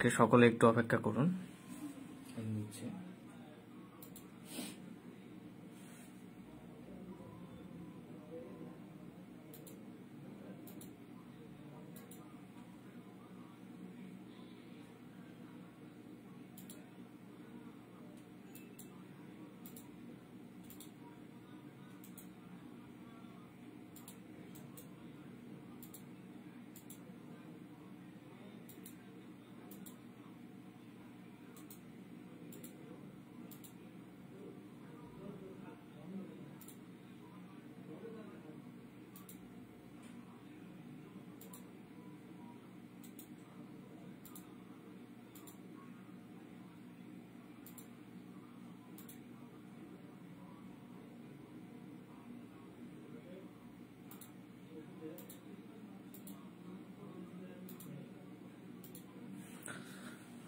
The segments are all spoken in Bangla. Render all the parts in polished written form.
ওকে, সকলে একটু অপেক্ষা করুন।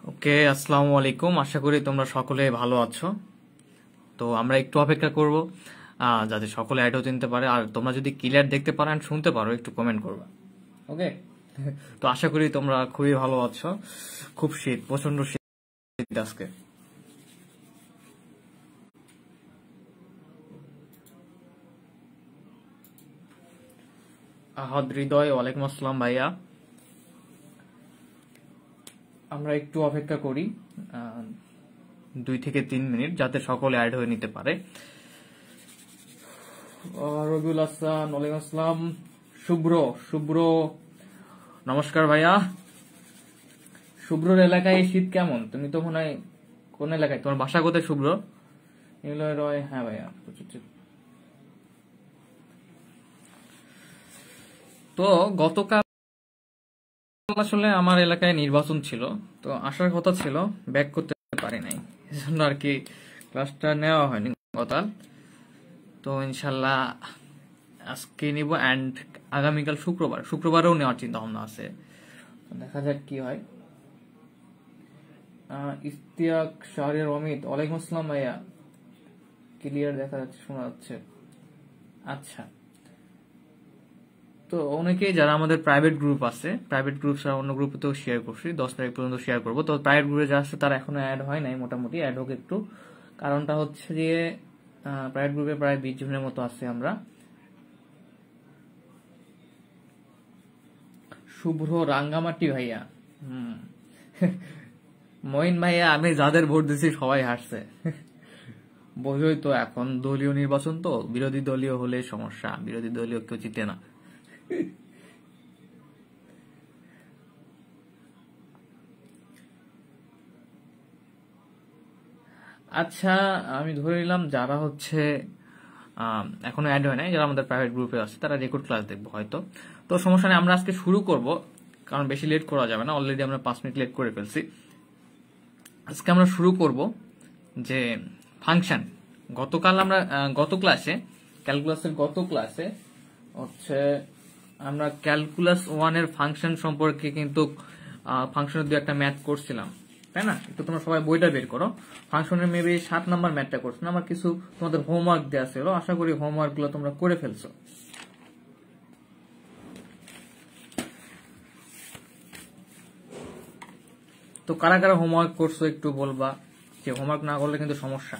ওকে, আসসালামু আলাইকুম। আশা করি তোমরা সকলে ভালো আছো। তো আমরা একটু অপেক্ষা করব যাতে সকলে অ্যাডও চিনতে পারে। আর তোমরা যদি ক্লিয়ার দেখতে পারো আর শুনতে পারো একটু কমেন্ট করবা। ওকে, তো আশা করি তোমরা খুবই ভালো আছো। খুব শীত, প্রচন্ড শীত আজকে। আহাদ হৃদয়, ওয়ালাইকুম আসসালাম ভাইয়া। আমরা একটু অপেক্ষা করি 2 থেকে 3 মিনিট, যাতে সকলে অ্যাড হয়ে নিতে পারে। রবিউল হাসান, ওয়ালাইকুম আসসালাম। শুভ্র নমস্কার ভাইয়া। শুভ্রর এলাকায় শীত কেমন? তুমি তো মনে হয় কোন এলাকায়, তোমার বাসা কোথায় শুভ্র? রয়, হ্যাঁ ভাইয়া। তো গতকাল আসলে আমার এলাকায় নির্বাচন ছিল, তো আসার কথা ছিল, ব্যাক করতে পারি নাই, এজন্য আর কি ক্লাসটা নেওয়া হয়নি গতকাল। তো ইনশাল্লাহ আজকে নিব, অ্যান্ড আগামীকাল শুক্রবারেও নেওয়ার চিন্তা ভাবনা আছে। দেখা যাক কি হয়। ইস্তিয়াক শাহরিয়ার অমিত, ওয়ালাইকুম আসসালাম ভাইয়া। ক্লিয়ার দেখা যাচ্ছে, শোনা যাচ্ছে? আচ্ছা, তো অনেকেই যারা আমাদের প্রাইভেট গ্রুপ আছে, প্রাইভেট গ্রুপ ছাড়া অন্য গ্রুপেও শেয়ার করছি, 10 তারিখ পর্যন্ত শেয়ার করবো। তো প্রাইভেট গ্রুপে যারা আছে তারা এখনো অ্যাড হয় নাই, মোটামুটি অ্যাড হোক একটু। কারণটা হচ্ছে যে প্রাইভেট গ্রুপে প্রায় 20 জনের মতো আছে আমরা। শুভ্র রাঙ্গামাটি ভাইয়া, মঈন ভাইয়া, আমি যাদের ভোট দিচ্ছি সবাই হারছে। বোঝই তো, এখন দলীয় নির্বাচন, তো বিরোধী দলীয় হলে সমস্যা, বিরোধী দলীয় কেউ জিতে না। আচ্ছা, আমি ধরে নিলাম যারা হচ্ছে এখনো অ্যাড হয় নাই, যারা আমাদের প্রাইভেট গ্রুপে আছে, তারা রেকর্ড ক্লাস দেখবো হয়তো। তো সমস্যা নেই, আমরা আজকে শুরু করব, কারণ বেশি লেট করা যাবে না। অলরেডি আমরা 5 মিনিট লেট করে ফেলছি। আজকে আমরা শুরু করব যে ফাংশন। গতকাল আমরা গত ক্লাসে ক্যালকুলাসের হচ্ছে আমরা ক্যালকুলাস 1 এর ফাংশন সম্পর্কে কিন্তু ফাংশনের 2-একটা ম্যাথ করছিলাম, তাই না? একটু তোমরা সবাই বইটা বের করো। ফাংশনের মেবি 7 নাম্বার ম্যাথটা করছো। আমার কিছু তোমাদের হোমওয়ার্ক দেওয়া ছিল, আশা করি হোমওয়ার্ক গুলো তোমরা করে ফেলছো। তো কারা কারা হোমওয়ার্ক করছো একটু বলবা, যে হোমওয়ার্ক না করলে কিন্তু সমস্যা।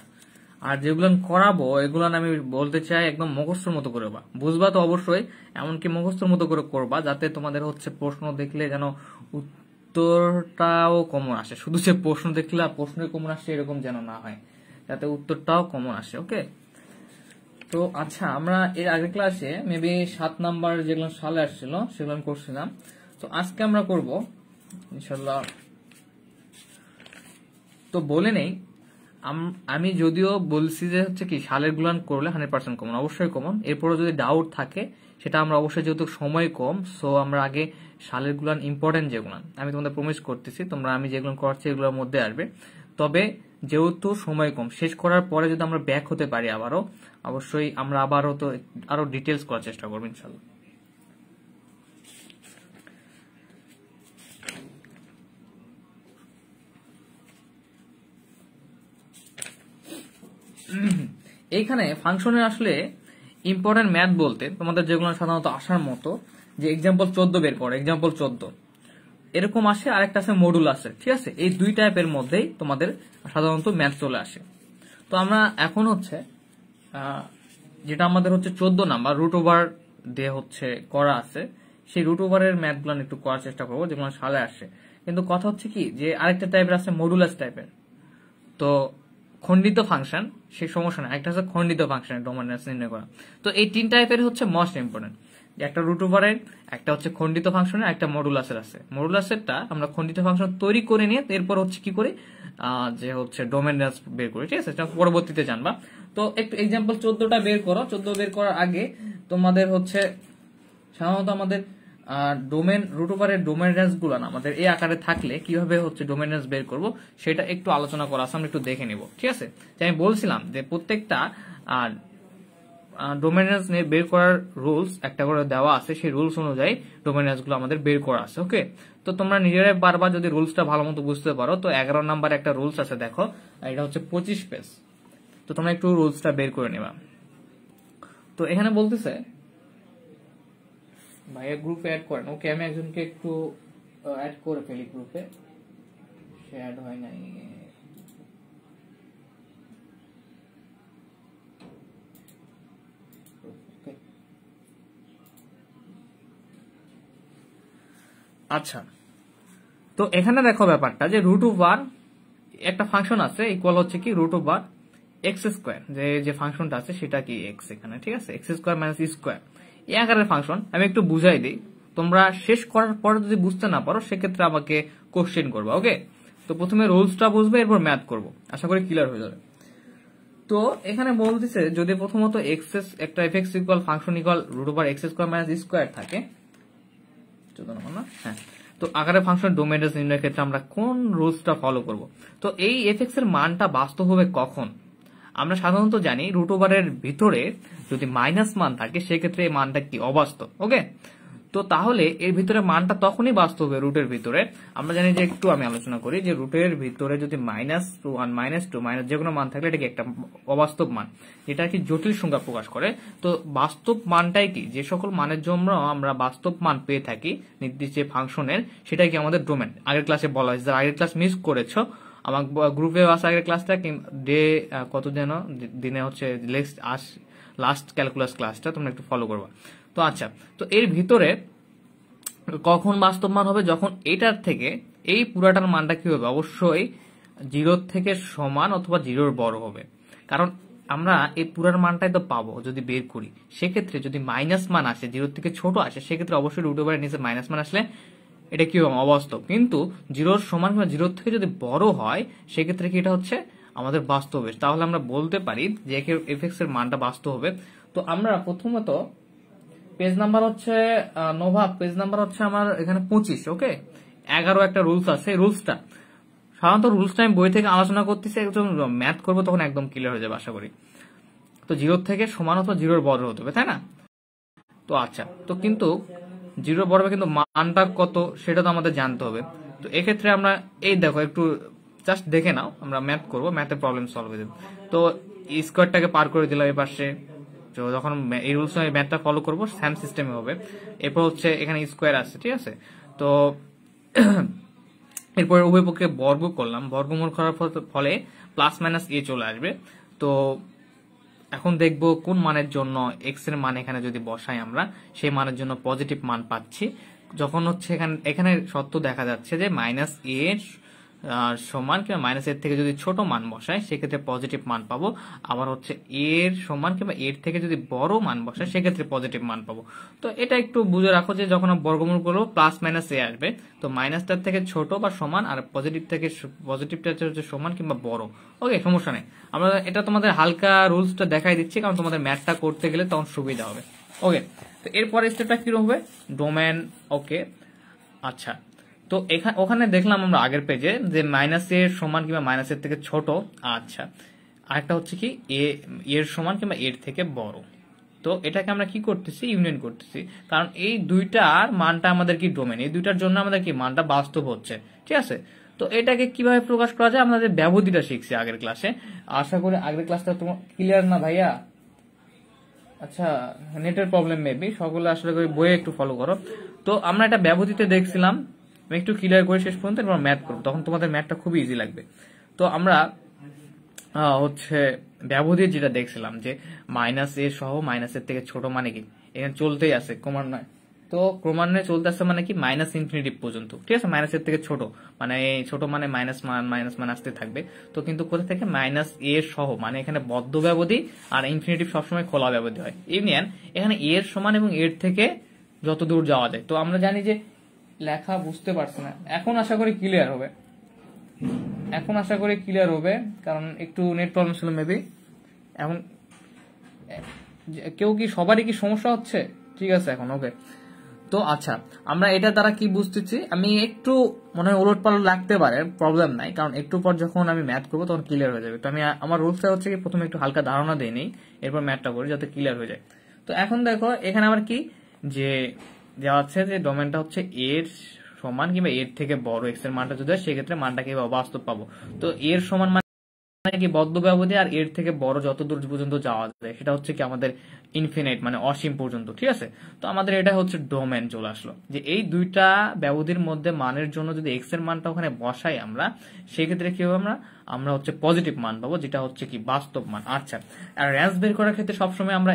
আর যেগুলো করাবো এগুলো আমি বলতে চাই একদম মুখস্থর মতো করবা, বুঝবা তো অবশ্যই, এমনকি মুখস্থর মতো করে করবা, যাতে তোমাদের হচ্ছে প্রশ্ন দেখলে যেন উত্তরটাও কমন আসে। শুধু সে প্রশ্ন দেখলে প্রশ্নই কমন আসে এরকম যেন না হয়, যাতে উত্তরটাও কমন আসে। ওকে, তো আচ্ছা, আমরা এর আগের ক্লাসে মেবি 7 নাম্বার যেগুলো সালে আসছিল সেগুলো করছিলাম। তো আজকে আমরা করব ইনশাল্লাহ। তো বলে নেই, আমি যদিও বলছি যে হচ্ছে কি সালের গুলান করলে 100% কমন, অবশ্যই কমন। এরপরে যদি ডাউট থাকে সেটা আমরা অবশ্যই, যেহেতু সময় কম, সো আমরা আগে সালের গুলান ইম্পর্টেন্ট যেগুলো আমি তোমাদের প্রমিস করতেছি, তোমরা আমি যেগুলো করাচ্ছি এগুলোর মধ্যে আসবে। তবে যেহেতু সময় কম, শেষ করার পরে যদি আমরা ব্যাক হতে পারি আবারও, অবশ্যই আমরা আবারও তো আরো ডিটেলস করার চেষ্টা করবো ইনশাল্লাহ। এইখানে ফাংশনের আসলে ইম্পর্টেন্ট ম্যাথ বলতে তোমাদের যেগুলো সাধারণত আসার মতো, যে এক্সাম্পল 14 বের করো। এক্সাম্পল 14 এরকম আসে, আর একটা আছে মডুল আছে, ঠিক আছে। এই দুই টাইপের মধ্যেই তোমাদের সাধারণত ম্যাথ চলে আসে। তো আমরা এখন হচ্ছে যেটা আমাদের হচ্ছে 14 নাম্বার রুট ওভার দিয়ে হচ্ছে করা আছে, সেই রুট ওভারের ম্যাথগুলো একটু করার চেষ্টা করবো যেগুলো সালে আসে। কিন্তু কথা হচ্ছে কি যে আরেকটা টাইপের আছে মডুলাস টাইপের, তো খণ্ডিত ফাংশন, সেই সমস্যা না। একটা হচ্ছে খণ্ডিত ফাংশনের ডোমিনেন্স নির্ণয় করা। তো এই 3 টাইপের হচ্ছে মোস্ট ইম্পর্টেন্ট, একটা রুট ওভারের, একটা হচ্ছে খণ্ডিত ফাংশনের, একটা মডুলাসের আছে। মডুলাসেরটা আমরা খণ্ডিত ফাংশন তৈরি করে নিয়ে এরপর হচ্ছে কি করি যে হচ্ছে ডোমিনেন্স বের করি, ঠিক আছে, পরবর্তীতে জানবা। তো একটু এক্সাম্পল 14টা বের করো। 14 বের করার আগে তোমাদের হচ্ছে সাধারণত আমাদের ডোমেন রুট ওভারের ডোমেন রেঞ্জ গুলো না আমাদের এই আকারে থাকলে কিভাবে হচ্ছে ডোমেন রেঞ্জ বের করব সেটা একটু আলোচনা করা আছে, আমরা একটু দেখে নিব, ঠিক আছে। যে আমি বলছিলাম যে প্রত্যেকটা ডোমেন রেঞ্জ নিয়ে বের করার রুলস একটা করে দেওয়া আছে, সেই রুলস অনুযায়ী ডোমেন রেঞ্জ গুলো আমাদের বের করা আছে। ওকে, তো তোমরা নিজেরাই পারবা যদি রুলসটা ভালো মতো বুঝতে পারো। তো 11 নাম্বার একটা রুলস আছে, দেখো এটা হচ্ছে 25 পেজ। তো তোমরা একটু রুলসটা বের করে নেবা। তো এখানে বলতেছে ভাইয়া গ্রুপে অ্যাড করেন। ওকে, আমি একজনকে একটু অ্যাড করে ফেলি গ্রুপে, সে অ্যাড হয় নাই। আচ্ছা, তো এখানে দেখো ব্যাপারটা যে রুট ওভার একটা ফাংশন আছে ইকুয়াল হচ্ছে কি রুট ওভার এক্স স্কোয়ার, যে ফাংশনটা আছে সেটা কি এক্স এখানে, ঠিক আছে, x square minus e square, এই আকারের ফাংশন। আমি একটু বুঝাই দিই, তোমরা শেষ করার পরে যদি বুঝতে না পারো সেক্ষেত্রে আমাকে কোশ্চেন করবা। ওকে, তো প্রথমে রুলসটা বুঝবে, এরপর ম্যাথ করব, আশা করি ক্লিয়ার হয়ে যাবে। তো এখানে বলতেছে যদি প্রথমত এক্স একটা f x equal function equal root over x square minus e square থাকে, হ্যাঁ, তো আকারে ফাংশন ডোমেন রেঞ্জ নির্ণয়ের ক্ষেত্রে আমরা কোন রুলসটা ফলো করব? তো এই এফএক্স এর মানটা বাস্তব হবে কখন? আমরা সাধারণত জানি রুট ওভারের ভিতরে যদি মাইনাস মান থাকে সেক্ষেত্রে এই মানটা কি অবাস্তব। ওকে, তো তাহলে এর ভিতরে মানটা তখনই বাস্তব হবে রুটের ভিতরে। আমরা জানি যে একটু আমি আলোচনা করি যে রুটের ভিতরে যদি -1 -2 মাইনাস যে কোনো মান থাকলে এটাকে একটা অবাস্তব মান, এটা কি জটিল সংখ্যা প্রকাশ করে। তো বাস্তব মানটাই কি, যে সকল মানের জন্য আমরা বাস্তব মান পেয়ে থাকি নির্দিষ্ট ফাংশনের, সেটাই কি আমাদের ডোমেন। আগের ক্লাসে বলা হয়েছে, আগের ক্লাস মিস করেছো আমার গ্রুপে আসা আগের ক্লাসটা ডে কত যেন দিনে হচ্ছে লাস্ট ক্যালকুলাস ক্লাসটা তোমরা একটু ফলো করবা। তো আচ্ছা, তো এর ভিতরে কখন বাস্তব মান হবে? যখন এটার থেকে এই পুরাটার মানটা কি হবে, অবশ্যই 0 থেকে সমান অথবা 0-র বড় হবে। কারণ আমরা এই পুরার মানটাই তো পাবো যদি বের করি। সেক্ষেত্রে যদি মাইনাস মান আসে, 0 থেকে ছোট আসে, সেক্ষেত্রে অবশ্যই রুট ওভারের নিচে মাইনাস মান আসলে এটা কি হবে, অবাস্তব। কিন্তু 0-র সমান কিংবা 0 থেকে যদি বড় হয় সেক্ষেত্রে কি এটা হচ্ছে আমাদের বাস্তব। তাহলে আমরা বলতে পারি যে এফএক্স এর মানটা বাস্তব হবে। তো আমরা প্রথমত পেজ নাম্বার হচ্ছে নোভা, পেজ নাম্বার হচ্ছে আমার এখানে 25। ওকে, 11 একটা রুলস আছে, রুলসটা সাধারণত রুলসটা আমি বই থেকে আলোচনা করতেছি, একদম ম্যাথ করবো তখন একদম ক্লিয়ার হয়ে যাবে আশা করি। তো 0 থেকে সমান অথবা 0-র বড় হতে হবে, তাই না? তো আচ্ছা, তো কিন্তু 0-র বড় হবে, কিন্তু মানটা কত সেটা তো আমাদের জানতে হবে। তো এক্ষেত্রে আমরা এই দেখো একটু জাস্ট দেখে নাও, আমরা ম্যাথ করবো, ম্যাথের প্রবলেম সলভ হয়ে যাবে। তো স্কোয়ারটাকে পার করে দিলাম এই পাশে, তো যখন এই রুলস ম্যাথটা ফলো করবো সেম সিস্টেমে হবে। এরপর হচ্ছে এখানে স্কোয়ার আছে, ঠিক আছে। তো এরপর উভয় পক্ষে বর্গ করলাম, বর্গমূল করার ফলে প্লাস মাইনাস এ চলে আসবে। তো এখন দেখবো কোন মানের জন্য এক্স এর মান এখানে যদি বসাই আমরা সেই মানের জন্য পজিটিভ মান পাচ্ছি। যখন হচ্ছে এখানে সত্য দেখা যাচ্ছে যে মাইনাস এ সমান কিংবা মাইনাস এর থেকে যদি ছোট মান বসায় সেক্ষেত্রে পজিটিভ মান পাবো। আবার হচ্ছে এর সমান কিংবা এর থেকে যদি বড় মান বসায় সেক্ষেত্রে পজিটিভ মান পাবো। তো এটা একটু বুঝে রাখো যে যখন বর্গমূল করবো প্লাস মাইনাস এ আসবে, তো মাইনাসটার থেকে ছোট বা সমান, আর পজিটিভটা হচ্ছে সমান কিংবা বড়। ওকে, সমস্যা নেই, আমরা এটা তোমাদের হালকা রুলসটা দেখাই দিচ্ছি কারণ তোমাদের ম্যাথটা করতে গেলে তখন সুবিধা হবে। ওকে, তো এরপরে স্টেপটা কিরকম হবে, ডোমেন। ওকে, আচ্ছা, তো ওখানে দেখলাম আমরা আগের পেজে যে মাইনাস এর সমান কিংবা মাইনাসের থেকে ছোট। আচ্ছা, আরেকটা হচ্ছে কি এর সমান কিংবা এর থেকে বড়। তো এটাকে আমরা কি করতেছি, ইউনিয়ন করতেছি, কারণ এই দুইটার মানটা আমাদের কি ডোমেন, এই দুইটার জন্য আমাদের কি মানটা বাস্তব হচ্ছে, ঠিক আছে। তো এটাকে কিভাবে প্রকাশ করা যায় আমাদের ব্যবধিটা শিখছি আগের ক্লাসে। আশা করি আগের ক্লাসটা তোমার ক্লিয়ার না ভাইয়া? আচ্ছা, নেটের প্রবলেম মেবি, সকলে আসলে বইয়ে একটু ফলো করো। তো আমরা এটা ব্যবধিতে দেখছিলাম আমি একটু ক্লিয়ার করে শেষ পর্যন্ত এবার ম্যাথ করবো, তখন তোমাদের ম্যাথটা খুবই ইজি লাগবে। তো আমরা হচ্ছে ব্যবধির যেটা দেখছিলাম যে মাইনাস এ সহ মাইনাসের থেকে ছোট মানে কি এখানে চলতেই আছে ক্রমান্বয়ে, তো ক্রমান্বয়ে চলতে আসছে মানে কি মাইনাস ইনফিনিটি পর্যন্ত, ঠিক আছে। মাইনাসের থেকে ছোট মানে ছোট মানে মাইনাস মান আসতে থাকবে। তো কিন্তু কোথা থেকে মাইনাস এ সহ মানে এখানে বদ্ধ ব্যবধি আর ইনফিনিটিভ সবসময় খোলা ব্যবধি হয়। ইউনিয়ন এখানে এর সমান এবং এর থেকে যত দূর যাওয়া যায়। তো আমরা জানি যে লেখা বুঝতে পারছি না, এখন আশা করি ক্লিয়ার হবে, এখন আশা করি ক্লিয়ার হবে, কারণ একটু নেট প্রবলেম ছিল মেবি। এখন কেউ কি সবারই কি সমস্যা হচ্ছে? ঠিক আছে এখন ওকে। তো আচ্ছা আমরা এটা দ্বারা কি বুঝতেছি, আমি একটু মনে হয় ওলট পালট লাগতে পারে, প্রবলেম নাই, কারণ একটু পর যখন আমি ম্যাথ করবো তখন ক্লিয়ার হয়ে যাবে। তো আমি আমার রুলসটা হচ্ছে কি প্রথমে একটু হালকা ধারণা দিয়ে নিই, এরপর ম্যাথটা করি যাতে ক্লিয়ার হয়ে যায়। তো এখন দেখো এখানে আবার কি যে দেওয়া আছে যে ডোমেনটা হচ্ছে এর সমান কিংবা এর থেকে বড়, এক্স এর মানটা যদি হয় সেক্ষেত্রে মানটা কিভাবে বাস্তব পাবো। তো এর সমান কি বদ্ধ ব্যবধি আর এর থেকে বড় যত দূর পর্যন্ত যাওয়া যায় সেটা হচ্ছে কি আমাদের ইনফিনিট মানে অসীম পর্যন্ত, ঠিক আছে। তো আমাদের এটা হচ্ছে ডোমেন চলে আসলো, যে এই দুইটা ব্যবধির মধ্যে মানের জন্য যদি এক্স এর মানটা ওখানে বসাই আমরা, সেক্ষেত্রে কি হবে আমরা হচ্ছে পজিটিভ মান পাবো, যেটা হচ্ছে কি বাস্তব মান। আচ্ছা আর রেঞ্জ বের করার ক্ষেত্রে সবসময় আমরা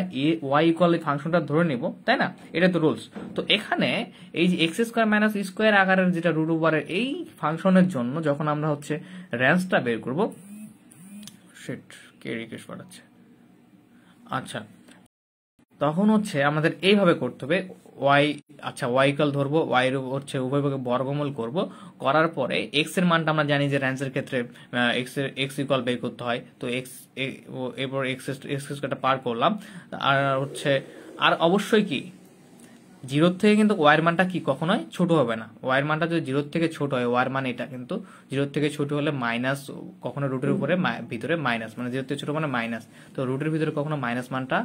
ওয়াই ইকুয়াল ফাংশনটা ধরে নিব, তাই না, এটা তো রুলস। তো এখানে এই যে এক্স স্কোয়ার মাইনাস স্কোয়ার আকারের যেটা রুট ওভারের এই ফাংশনের জন্য যখন আমরা হচ্ছে রেঞ্জটা বের করবো, কে রিকোয়েস্ট পাঠাচ্ছে, আচ্ছা তখন হচ্ছে আমাদের এইভাবে করতে হবে ওয়াই, আচ্ছা ওয়াই ইকুয়াল ধরবো, ওয়াই হচ্ছে উভয়পক্ষে বর্গমূল করব, করার পরে এক্স এর মানটা আমরা জানি যে রেঞ্জের ক্ষেত্রে এক্স ইকুয়াল বের করতে হয়। তো এক্স এরপর এক্স স্কোয়ারটা পার করলাম, আর হচ্ছে আর অবশ্যই কি জিরোর থেকে কিন্তু ওয়ার মানটা কি কখনোই ছোট হবে না। ওয়ার মানটা যদি জিরোর থেকে ছোট হয়, ওয়ার মান এটা কিন্তু জিরোর থেকে ছোট হলে মাইনাস, কখনো রুটের উপরে ভিতরে মাইনাস, মানে জিরোর থেকে ছোট মানে মাইনাস, তো রুটের ভিতরে কখনো মাইনাস মানটা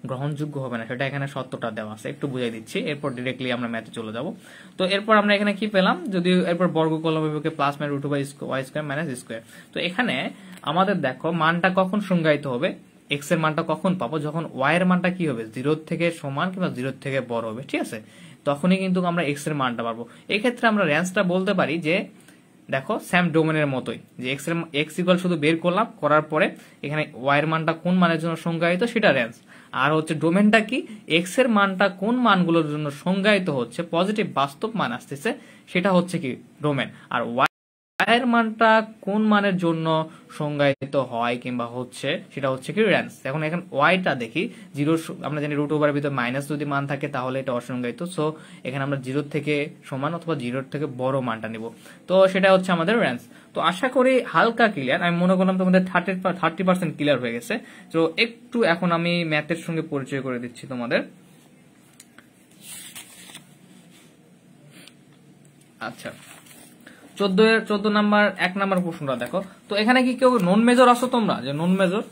গ্রহণযোগ্য হবে না, সেটা এখানে সত্যটা দেওয়া আছে, একটু বুঝাই দিচ্ছি, এরপর ডিরেক্টলি আমরা ম্যাথে চলে যাব। তো এরপর আমরা এখানে কি পেলাম, যদি এরপর বর্গ করলাম plus minus root by y square minus square. তো এখানে আমাদের দেখো মানটা কখন সংজ্ঞায়িত হবে, এক্স এর মানটা কখন পাবো, যখন ওয়াই এর মানটা কি হবে জিরোর থেকে সমান কিংবা জিরোর থেকে বড় হবে, ঠিক আছে, তখনই কিন্তু আমরা এক্স এর মানটা পাবো। এই ক্ষেত্রে আমরা রেঞ্জটা বলতে পারি যে দেখো স্যাম ডোমেনের মতোই, যে এক্স ইকুয়াল শুধু বের করলাম, করার পরে এখানে ওয়াই এর মানটা কোন মানের জন্য সংজ্ঞায়িত সেটা রেঞ্জ, আর হচ্ছে ডোমেনটা কি এক্স এর মানটা কোন মানগুলোর জন্য সংজ্ঞায়িত হচ্ছে পজিটিভ বাস্তব মান আসতেছে সেটা হচ্ছে কি ডোমেন, আর ওয়াই এর মানটা কোন মানের জন্য সংজ্ঞায়িত হয় কিংবা হচ্ছে সেটা হচ্ছে কি রেঞ্জ। এখন এখানে ওয়াইটা দেখি জিরো, আমরা জানি রুট ওভারের ভিতরে মাইনাস যদি মান থাকে তাহলে এটা অসংজ্ঞায়িত, সো এখানে আমরা জিরোর থেকে সমান অথবা জিরোর থেকে বড় মানটা নিব, তো সেটা হচ্ছে আমাদের রেঞ্জ। তো আশা করি হালকা ক্লিয়ার, আমি মনে করলাম তোমাদের 30% ক্লিয়ার হয়ে গেছে। তো একটু এখন আমি ম্যাথের সঙ্গে পরিচয় করে দিচ্ছি তোমাদের। আচ্ছা 14 নাম্বার 1 নাম্বার প্রশ্নটা দেখো। তো এখানে কি কেউ নন মেজর আসো তোমরা, যে নন মেজর,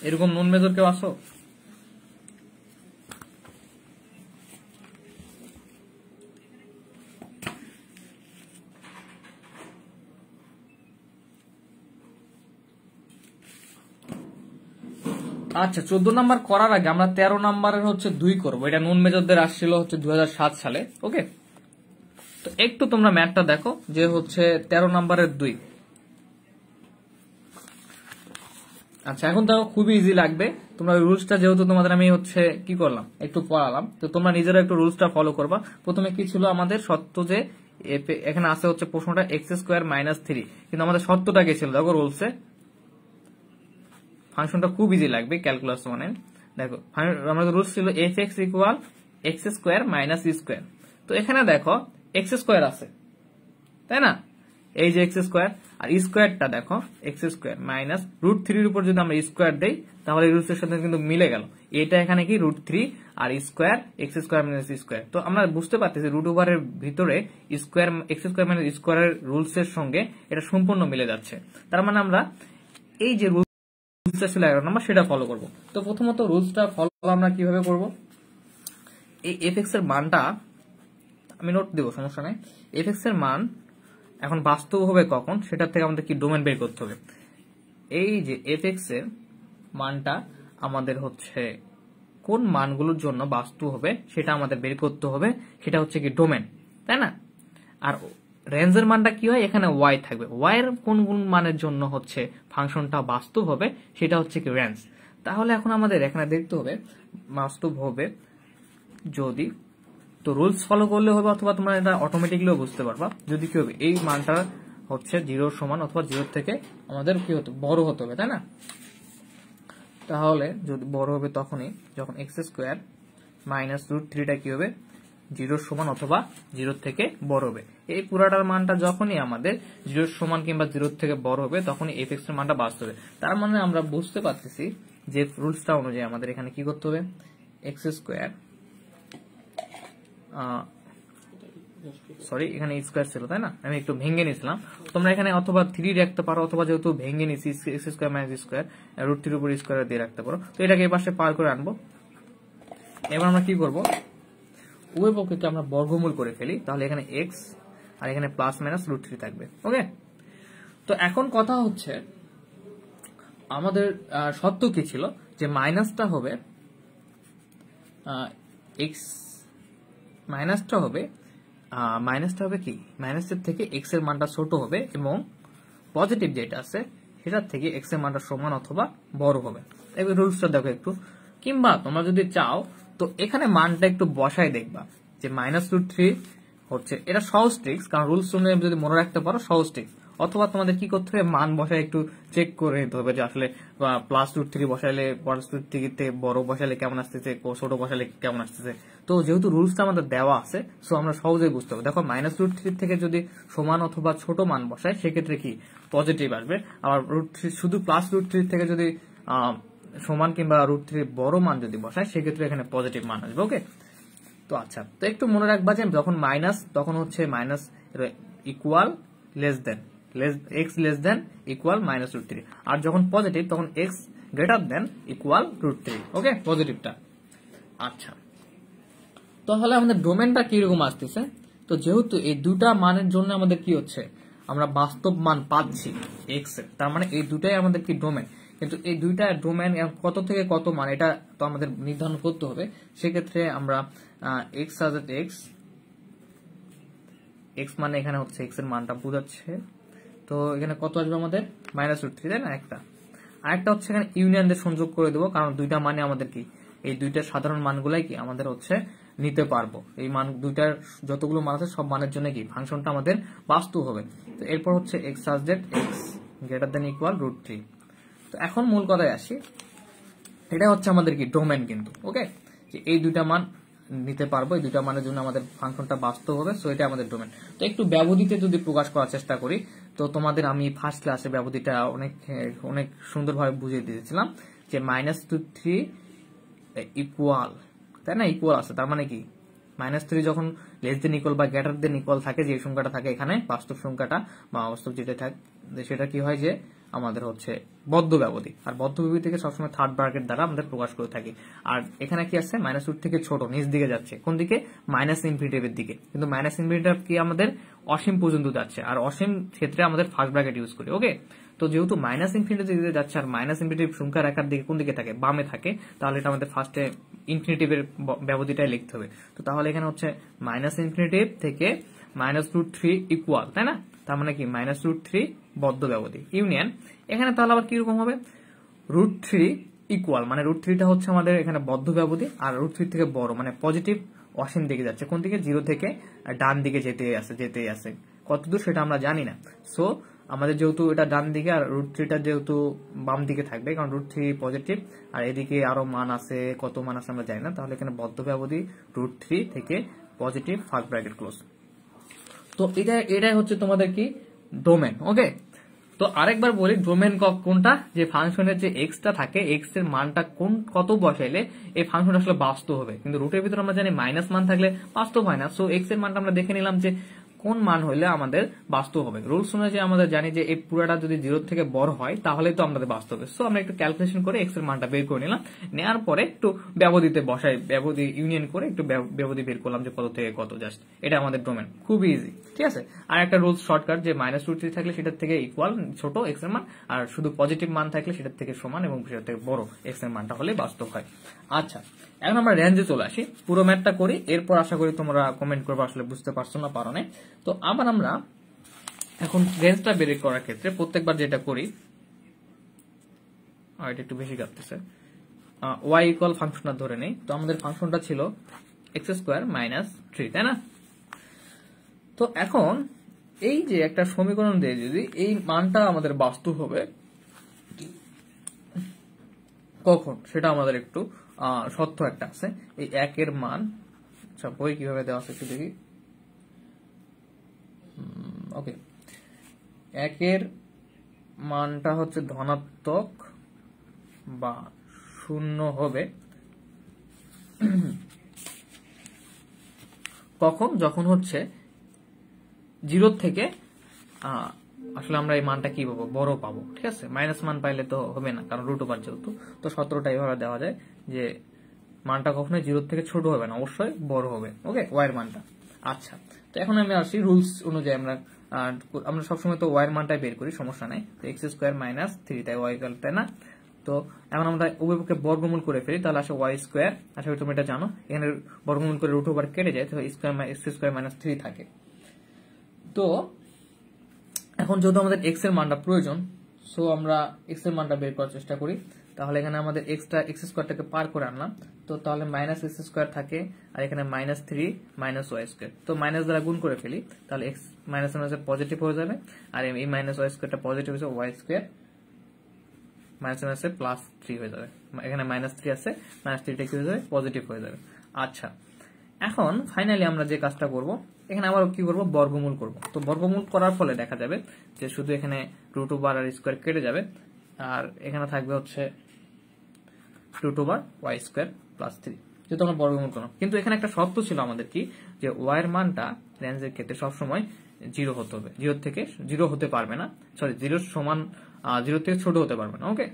এরকম নন মেজর কেউ আসো? আচ্ছা 14 নাম্বার করার আগে আমরা 13 নাম্বারের হচ্ছে 2 করবো, এটা নন মেজরদের আসছিল হচ্ছে 2007 সালে, ওকে। তো একটু তোমরা ম্যাথটা দেখো যে হচ্ছে 13 নাম্বারের 2। আচ্ছা এখন দেখো খুবই ইজি লাগবে, তোমরা রুলসটা যেহেতু তোমাদের আমি হচ্ছে কি করলাম একটু পড়ালাম, তো তোমরা নিজেরা একটু রুলসটা ফলো করবা। প্রথমে কি ছিল আমাদের সত্য, যে এখানে আছে হচ্ছে প্রশ্নটা এক্স স্কোয়ার মাইনাস 3, কিন্তু আমাদের সত্যটা কি ছিল দেখো রুলসে, ফাংশনটা খুব ইজি লাগবে ক্যালকুলাস মানে দেখো আমাদের রুলস ছিল F x equal x square minus square. তো এখানে দেখো এক্স স্কোয়ার আছে, তাই না, এই যে এক্স স্কোয়ার, আর স্কোয়ারটা দেখো এক্স স্কোয়ার মাইনাস রুট 3 উপর যদি আমরা স্কোয়ার দেই তাহলে রুটস এর সাথে কিন্তু মিলে গেল, এটা এখানে কি রুট 3 আর square x square minus square. তো আমরা বুঝতে পারতেছি রুট ওভারের ভিতরে স্কোয়ার এক্স স্কোয়ার মাইনাস স্কোয়ারের রুলস এর সঙ্গে এটা সম্পূর্ণ মিলে যাচ্ছে, তার মানে আমরা এই যে রুলসটা ছিল 11 নম্বর সেটা ফলো করব। তো প্রথমত রুলসটা ফলো আমরা কিভাবে করব, এই এফ এক্স এর মানটা আমি নোট দেবো, সমস্যা নাই। এফ এক্স এর মান এখন বাস্তব হবে কখন, সেটার থেকে আমাদের কি ডোমেন বের করতে হবে। এই যে এফ এক্স এর মানটা আমাদের হচ্ছে কোন মানগুলোর জন্য বাস্তব হবে সেটা আমাদের বের করতে হবে, সেটা হচ্ছে কি ডোমেন, তাই না। আর রেঞ্জের মানটা কি হয়, এখানে ওয়াই থাকবে। ওয়াই এর কোন কোন মানের জন্য হচ্ছে ফাংশনটা বাস্তব হবে সেটা হচ্ছে কি রেঞ্জ। তাহলে এখন আমাদের এখানে দেখতে হবে বাস্তব হবে যদি, তো রুলস ফলো করলে হবে অথবা তোমরা এটা অটোমেটিকলিও বুঝতে পারবা। যদি কি হবে এই মানটা হচ্ছে 0 সমান অথবা 0 থেকে আমাদের কি হতো বড় হতে হবে, তাই না? তাহলে যদি বড় হবে তখনই যখন এক্স স্কোয়ার মাইনাস রুট থ্রিটা কি হবে 0 সমান অথবা 0 থেকে বড় হবে। এই পুরাটার মানটা যখনই আমাদের 0 সমান কিংবা 0 থেকে বড় হবে তখনই এফ এক্স এর মানটা বাস্তব হবে। তার মানে আমরা বুঝতে পারতেছি যে রুলসটা অনুযায়ী আমাদের এখানে কি করতে হবে, এক্স স্কোয়ার সরি এখানে স্কোয়ার ছিল তাই না, আমি একটু ভেঙে নিয়েছিলাম। তোমরা এখানে অথবা 3 রাখতে পারো অথবা যেহেতু ভেঙে নিয়েছি x square minus square root 3 উপর স্কোয়ার দিয়ে রাখতে পারো। তো এটাকে এই পাশে পার করে আনবো। এবার আমরা কি করবো, উভয় পক্ষকে আমরা বর্গমূল করে ফেলি, তাহলে এখানে এক্স আর এখানে প্লাস মাইনাস রুট 3 থাকবে। ওকে, তো এখন কথা হচ্ছে আমাদের সত্য কি ছিল যে মাইনাসটা হবে এক্স, মাইনাসটা হবে কি মাইনাসের থেকে এক্স এর মানটা ছোট হবে এবং পজিটিভ যেটা আছে সেটার থেকে এক্স এর মানটা সমান অথবা বড় হবে। এবার রুলসটা দেখো একটু, কিংবা তোমরা যদি চাও তো এখানে মানটা একটু বসাই দেখবা যে মাইনাস রুট 3 হচ্ছে, এটা সহজ ট্রিক্স, কারণ রুলস অনুযায়ী যদি মনে রাখতে পারো সহজ ট্রিক্স। অথবা তোমাদের কি করতে হবে, মান বসায় একটু চেক করে নিতে হবে যে আসলে প্লাস রুট 3 বসাইলে প্লাস রুট 3 তে বড় বসাইলে কেমন আসতেছে, ছোট বসাইলে কেমন আসতেছে। তো যেহেতু রুলসটা আমাদের দেওয়া আছে সো আমরা সহজেই বুঝতে হবে। দেখো মাইনাস রুট 3 থেকে যদি সমান অথবা ছোট মান বসায় সেক্ষেত্রে কি পজিটিভ আসবে, আবার রুট 3 শুধু প্লাস রুট 3 থেকে যদি সমান কিংবা রুট 3 বড় মান যদি বসায় সেক্ষেত্রে এখানে পজিটিভ মান আসবে। ওকে, তো আচ্ছা, তো একটু মনে রাখবা যে যখন মাইনাস তখন হচ্ছে minus equal less than x less than equal minus root 3, আর যখন পজিটিভ তখন x greater than equal root 3। Okay, পজিটিভটা। আচ্ছা, তাহলে আমাদের ডোমেনটা কিরকম আসতেছে, তো যেহেতু এই দুটা মানের জন্য আমাদের কি হচ্ছে আমরা বাস্তব মান পাচ্ছি এক্স এর, তার মানে এই দুটাই আমাদের কি ডোমেন। কিন্তু এই দুইটা ডোমেন কত থেকে কত মান এটা তো আমাদের নির্ধারণ করতে হবে। সেক্ষেত্রে আমরা এক্স আজ এক্স, এক্স মানে এখানে হচ্ছে এক্স এর মানটা বোঝাচ্ছে, তো এখানে কত আসবে আমাদের মাইনাস রুট 3 তাই না একটা। আরেকটা হচ্ছে এখানে ইউনিয়ন দিয়ে সংযোগ করে দেবো, কারণ দুইটা মানে আমাদের কি এই দুইটার সাধারণ মানগুলাই কি আমাদের হচ্ছে নিতে পারবো। এই মান দুইটার যতগুলো মান আছে সব মানের জন্য কি ফাংশনটা আমাদের বাস্তব হবে। তো এরপর হচ্ছে x as x greater than equal root 3। তো এখন মূল কথায় আসি, এটা হচ্ছে আমাদের কি ডোমেন কিন্তু। ওকে, যে এই দুইটা মান নিতে পারবো, এই দুইটা মানের জন্য আমাদের ফাংশনটা বাস্তব হবে, সো এটা আমাদের ডোমেন। তো একটু ব্যবধিতে যদি প্রকাশ করার চেষ্টা করি, তো তোমাদের আমি ফার্স্ট ক্লাসে ব্যবধিটা অনেক সুন্দরভাবে বুঝিয়ে দিয়েছিলাম যে মাইনাস 3 ইকুয়াল, তাই না, ইকুয়াল আছে, তার মানে কি মাইনাস 3 যখন লেস দেন ইকুয়াল বা গ্রেটার দেন ইকুয়াল থাকে, যে সংখ্যাটা থাকে এখানে বাস্তব সংখ্যাটা বা বাস্তব যেটা থাকে সেটা কি হয় যে আমাদের হচ্ছে বদ্ধ ব্যবধি, আর বদ্ধ ব্যবধি থেকে সবসময় থার্ড ব্র্যাকেট দ্বারা আমাদের প্রকাশ করে থাকি। আর এখানে কি আছে মাইনাস রুট থেকে ছোট নিচ দিকে যাচ্ছে, কোন দিকে মাইনাস ইনফিনিটিভের দিকে, কিন্তু মাইনাস ইনফিনিটিভ কি আমাদের অসীম পর্যন্ত যাচ্ছে, আর অসীম ক্ষেত্রে আমাদের ফার্স্ট ব্র্যাকেট ইউজ করি। ওকে, তো যেহেতু মাইনাস ইনফিনিটিভ দিকে যাচ্ছে আর মাইনাস ইনফিনিটিভ সংখ্যা রেখার দিকে কোন দিকে থাকে বামে থাকে, তাহলে এটা আমাদের ফার্স্টে ইনফিনিটিভের ব্যবধিটাই লিখতে হবে। তো তাহলে এখানে হচ্ছে মাইনাস ইনফিনিটিভ থেকে মাইনাস রুট 3 ইকুয়াল, তাই না, তার মানে কি মাইনাস রুট 3 বদ্ধ ব্যবধি ইউনিয়ন। এখানে তাহলে আবার কিরকম হবে, রুট 3 ইকুয়াল মানে রুট 3টা হচ্ছে আমাদের এখানে বদ্ধ ব্যবধি, আর রুট 3 থেকে বড় মানে পজিটিভ অসীম দিকে যাচ্ছে, কোন দিকে 0 থেকে ডান দিকে যেতে আসে কতদূর সেটা আমরা জানি না। সো আমাদের যেহেতু এটা ডান দিকে আর রুট 3টা যেহেতু বাম দিকে থাকবে, কারণ রুট 3 পজিটিভ আর এদিকে আরো মান আছে, কত মান আছে আমরা জানি না, তাহলে এখানে বদ্ধ ব্যবধি রুট 3 থেকে পজিটিভ ফার্স্ট ব্র্যাকেট ক্লোজ। তো এটাই হচ্ছে তোমাদের কি ডোমেন। ওকে, তো আরেকবার বলি ডোমেন কোনটা, যে ফাংশনের যে এক্সটা থাকে এক্স এর মানটা কত বসাইলে এই ফাংশনটা আসলে বাস্তব হবে। কিন্তু রুটের ভিতরে আমরা জানি মাইনাস মান থাকলে বাস্তব হয় না, সো এক্স এর মানটা আমরা দেখে নিলাম যে কোন মান হইলে আমাদের বাস্তব হবে। রুলস অনুযায়ী আমরা জানি যে এই পুরাটা যদি 0 থেকে বড় হয় তাহলে তো আমাদের বাস্তব হবে। সো আমরা একটু ক্যালকুলেশন করে এক্স এর মানটা বের করে নিলাম, নেওয়ার পরে একটু ব্যবধিতে বসাই, ব্যবধি ইউনিয়ন করে একটু ব্যবধি বের করলাম যে কত থেকে কত, জাস্ট এটা আমাদের ডোমেন, খুব ইজি। ঠিক আছে, আর একটা রুলস শর্টকাট যে মাইনাস রুট 3 থাকলে সেটার থেকে ইকুয়াল ছোট এক্স এর মান, আর শুধু পজিটিভ মান থাকলে সেটার থেকে সমান এবং সেটার থেকে বড় এক্স এর মানটা হলে বাস্তব হয়। আচ্ছা, এখন আমরা রেঞ্জে চলে আসি, পুরো ম্যাথটা করি, এরপর আশা করি তোমরা কমেন্ট করবে আসলে বুঝতে পারছো না পারো না। তো আবার আমরা এখন রেঞ্জটা বের করার ক্ষেত্রে প্রত্যেকবার যেটা করি, এটা একটু বেশি কাটতেছে, ওয়াই ইকুয়াল ফাংশনটা ধরে নেই। তো আমাদের ফাংশনটা ছিল এক্স স্কোয়ার মাইনাস 3, তাই না? তো এখন এই যে একটা সমীকরণ দিয়ে যদি এই মানটা আমাদের বাস্তব হবে কখন, সেটা আমাদের একটু সত্য একটা আছে। এই 1 এর মান, আচ্ছা বই কিভাবে দেওয়া আছে একটু দেখি। ওকে, 1 এর মানটা হচ্ছে ধনাত্মক বা 0 হবে কখন, যখন হচ্ছে 0 থেকে আসলে আমরা এই মানটা কি পাবো, বড় পাবো, ঠিক আছে? মাইনাস মান পাইলে তো হবে না, কারণ রুট ওভার যেহেতু। তো 17টা এইভাবে দেওয়া যায় যে মানটা কখনোই 0 থেকে ছোট হবে না, অবশ্যই বড় হবে। ওকে, ওয়াই এর মানটা। আচ্ছা, তো এখন আমি আসি রুলস অনুযায়ী। আমরা সবসময় তো ওয়াই এর মানটাই বের করি, সমস্যা নাই। তো এক্স স্কোয়ার মাইনাস 3, তাই ওয়াই ইকুয়াল, তাই না? তো এখন আমরা উভয়পক্ষে বর্গমূল করে ফেলি, তাহলে আসে ওয়াই স্কোয়ার। আশা করি তুমি এটা জানো, এখানে বর্গমূল করে রুট ওভার কেটে যায়, তো এক্স স্কোয়ার মাইনাস 3 থাকে। তো এখন যেহেতু আমাদের এক্স এর মানটা প্রয়োজন, সো আমরা এক্স এর মানটা বের করার চেষ্টা করি। তাহলে এখানে আমাদের এক্স স্কোয়ারটাকে পার করে আনলাম, তো তাহলে মাইনাস এক্স স্কোয়ার থাকে, আর এখানে মাইনাস 3 মাইনাস ওয়াই স্কোয়ার। তো মাইনাস দ্বারা গুণ করে ফেলি, তাহলে এক্স মাইনাস মাইনাসে পজিটিভ হয়ে যাবে, আর এই মাইনাস ওয়াই স্কোয়ারটা পজিটিভ হয়েছে, ওয়াই স্কোয়ার মাইনাস মাইনাসে প্লাস 3 হয়ে যাবে। এখানে মাইনাস 3 আছে, মাইনাস 3টা কি হয়ে যাবে, পজিটিভ হয়ে যাবে। আচ্ছা, এখন ফাইনালি আমরা যে কাজটা করব, এখানে আবার কি করব, বর্গমূল করব। তো বর্গমূল করার ফলে দেখা যাবে যে শুধু এখানে রুট ওভার আর স্কোয়ার কেটে যাবে, আর এখানে থাকবে হচ্ছে root over y square plus 3, যেহেতু আমরা বর্গমূল করলাম। কিন্তু এখানে একটা শর্ত ছিল আমাদের কি, যে ওয়াই এর মানটা রেঞ্জের ক্ষেত্রে সবসময় 0 হতে হবে, 0 থেকে 0 হতে পারবে না, সরি 0 সমান 0 থেকে ছোট হতে পারবে না। ওকে,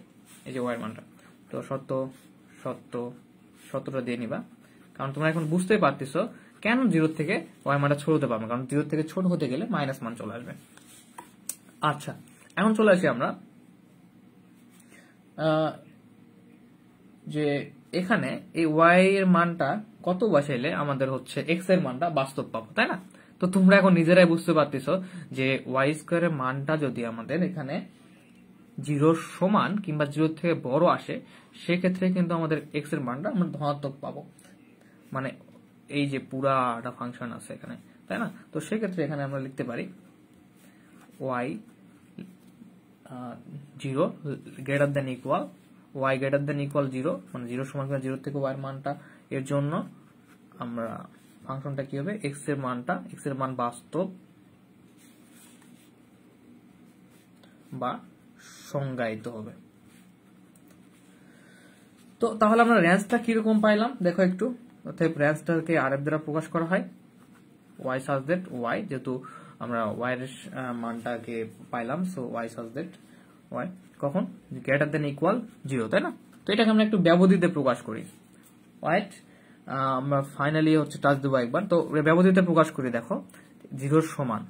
এই যে ওয়াই এর মানটা। তো সত্যটা দিয়ে নিবা, কারণ তোমরা এখন বুঝতেই পারতেছ কেন 0 থেকে ওয়াই মানটা ছোট হতে পারবে, কারণ 0 থেকে ছোট হতে গেলে মাইনাস মান চলে আসবে। আচ্ছা, এখন চলে আসি আমরা যে এখানে এই ওয়াই এর মানটা কত বসাইলে আমাদের হচ্ছে এক্স এর মানটা বাস্তব পাবো, তাই না? তো তোমরা এখন নিজেরাই বুঝতে পারতেছ যে ওয়াই স্কোয়ারের মানটা যদি আমাদের এখানে 0 সমান কিংবা 0 থেকে বড় আসে, সেক্ষেত্রে কিন্তু আমাদের এক্স এর মানটা আমরা ধনাত্মক পাবো, মানে এই যে পুরাটা ফাংশন আছে এখানে, তাই না? তো সেক্ষেত্রে এখানে আমরা লিখতে পারি y 0 greater than equal, y greater than equal 0, মানে 0 সমান 0 থেকে ওয়াই এর মানটা, এর জন্য আমরা ফাংশনটা কি হবে, এক্স এর মান বাস্তব বা সংজ্ঞায়িত হবে। তো তাহলে আমরা রেঞ্জটা কিরকম পাইলাম দেখো একটু। অর্থাৎ রেঞ্জটাকে আরএফ দ্বারা প্রকাশ করা হয়, ওয়াই সাজ দ্যাট ওয়াই, যেহেতু আমরা ওয়াই এর মানটাকে পাইলাম, so y such that y কখন গ্রেটার দেন ইকুয়াল 0, তাই না? তো এটাকে আমরা একটু ব্যবধিতে প্রকাশ করি, রাইট? আমরা ফাইনালি হচ্ছে টাচ দেবো একবার, তো ব্যবধিতে প্রকাশ করি। দেখো 0 সমান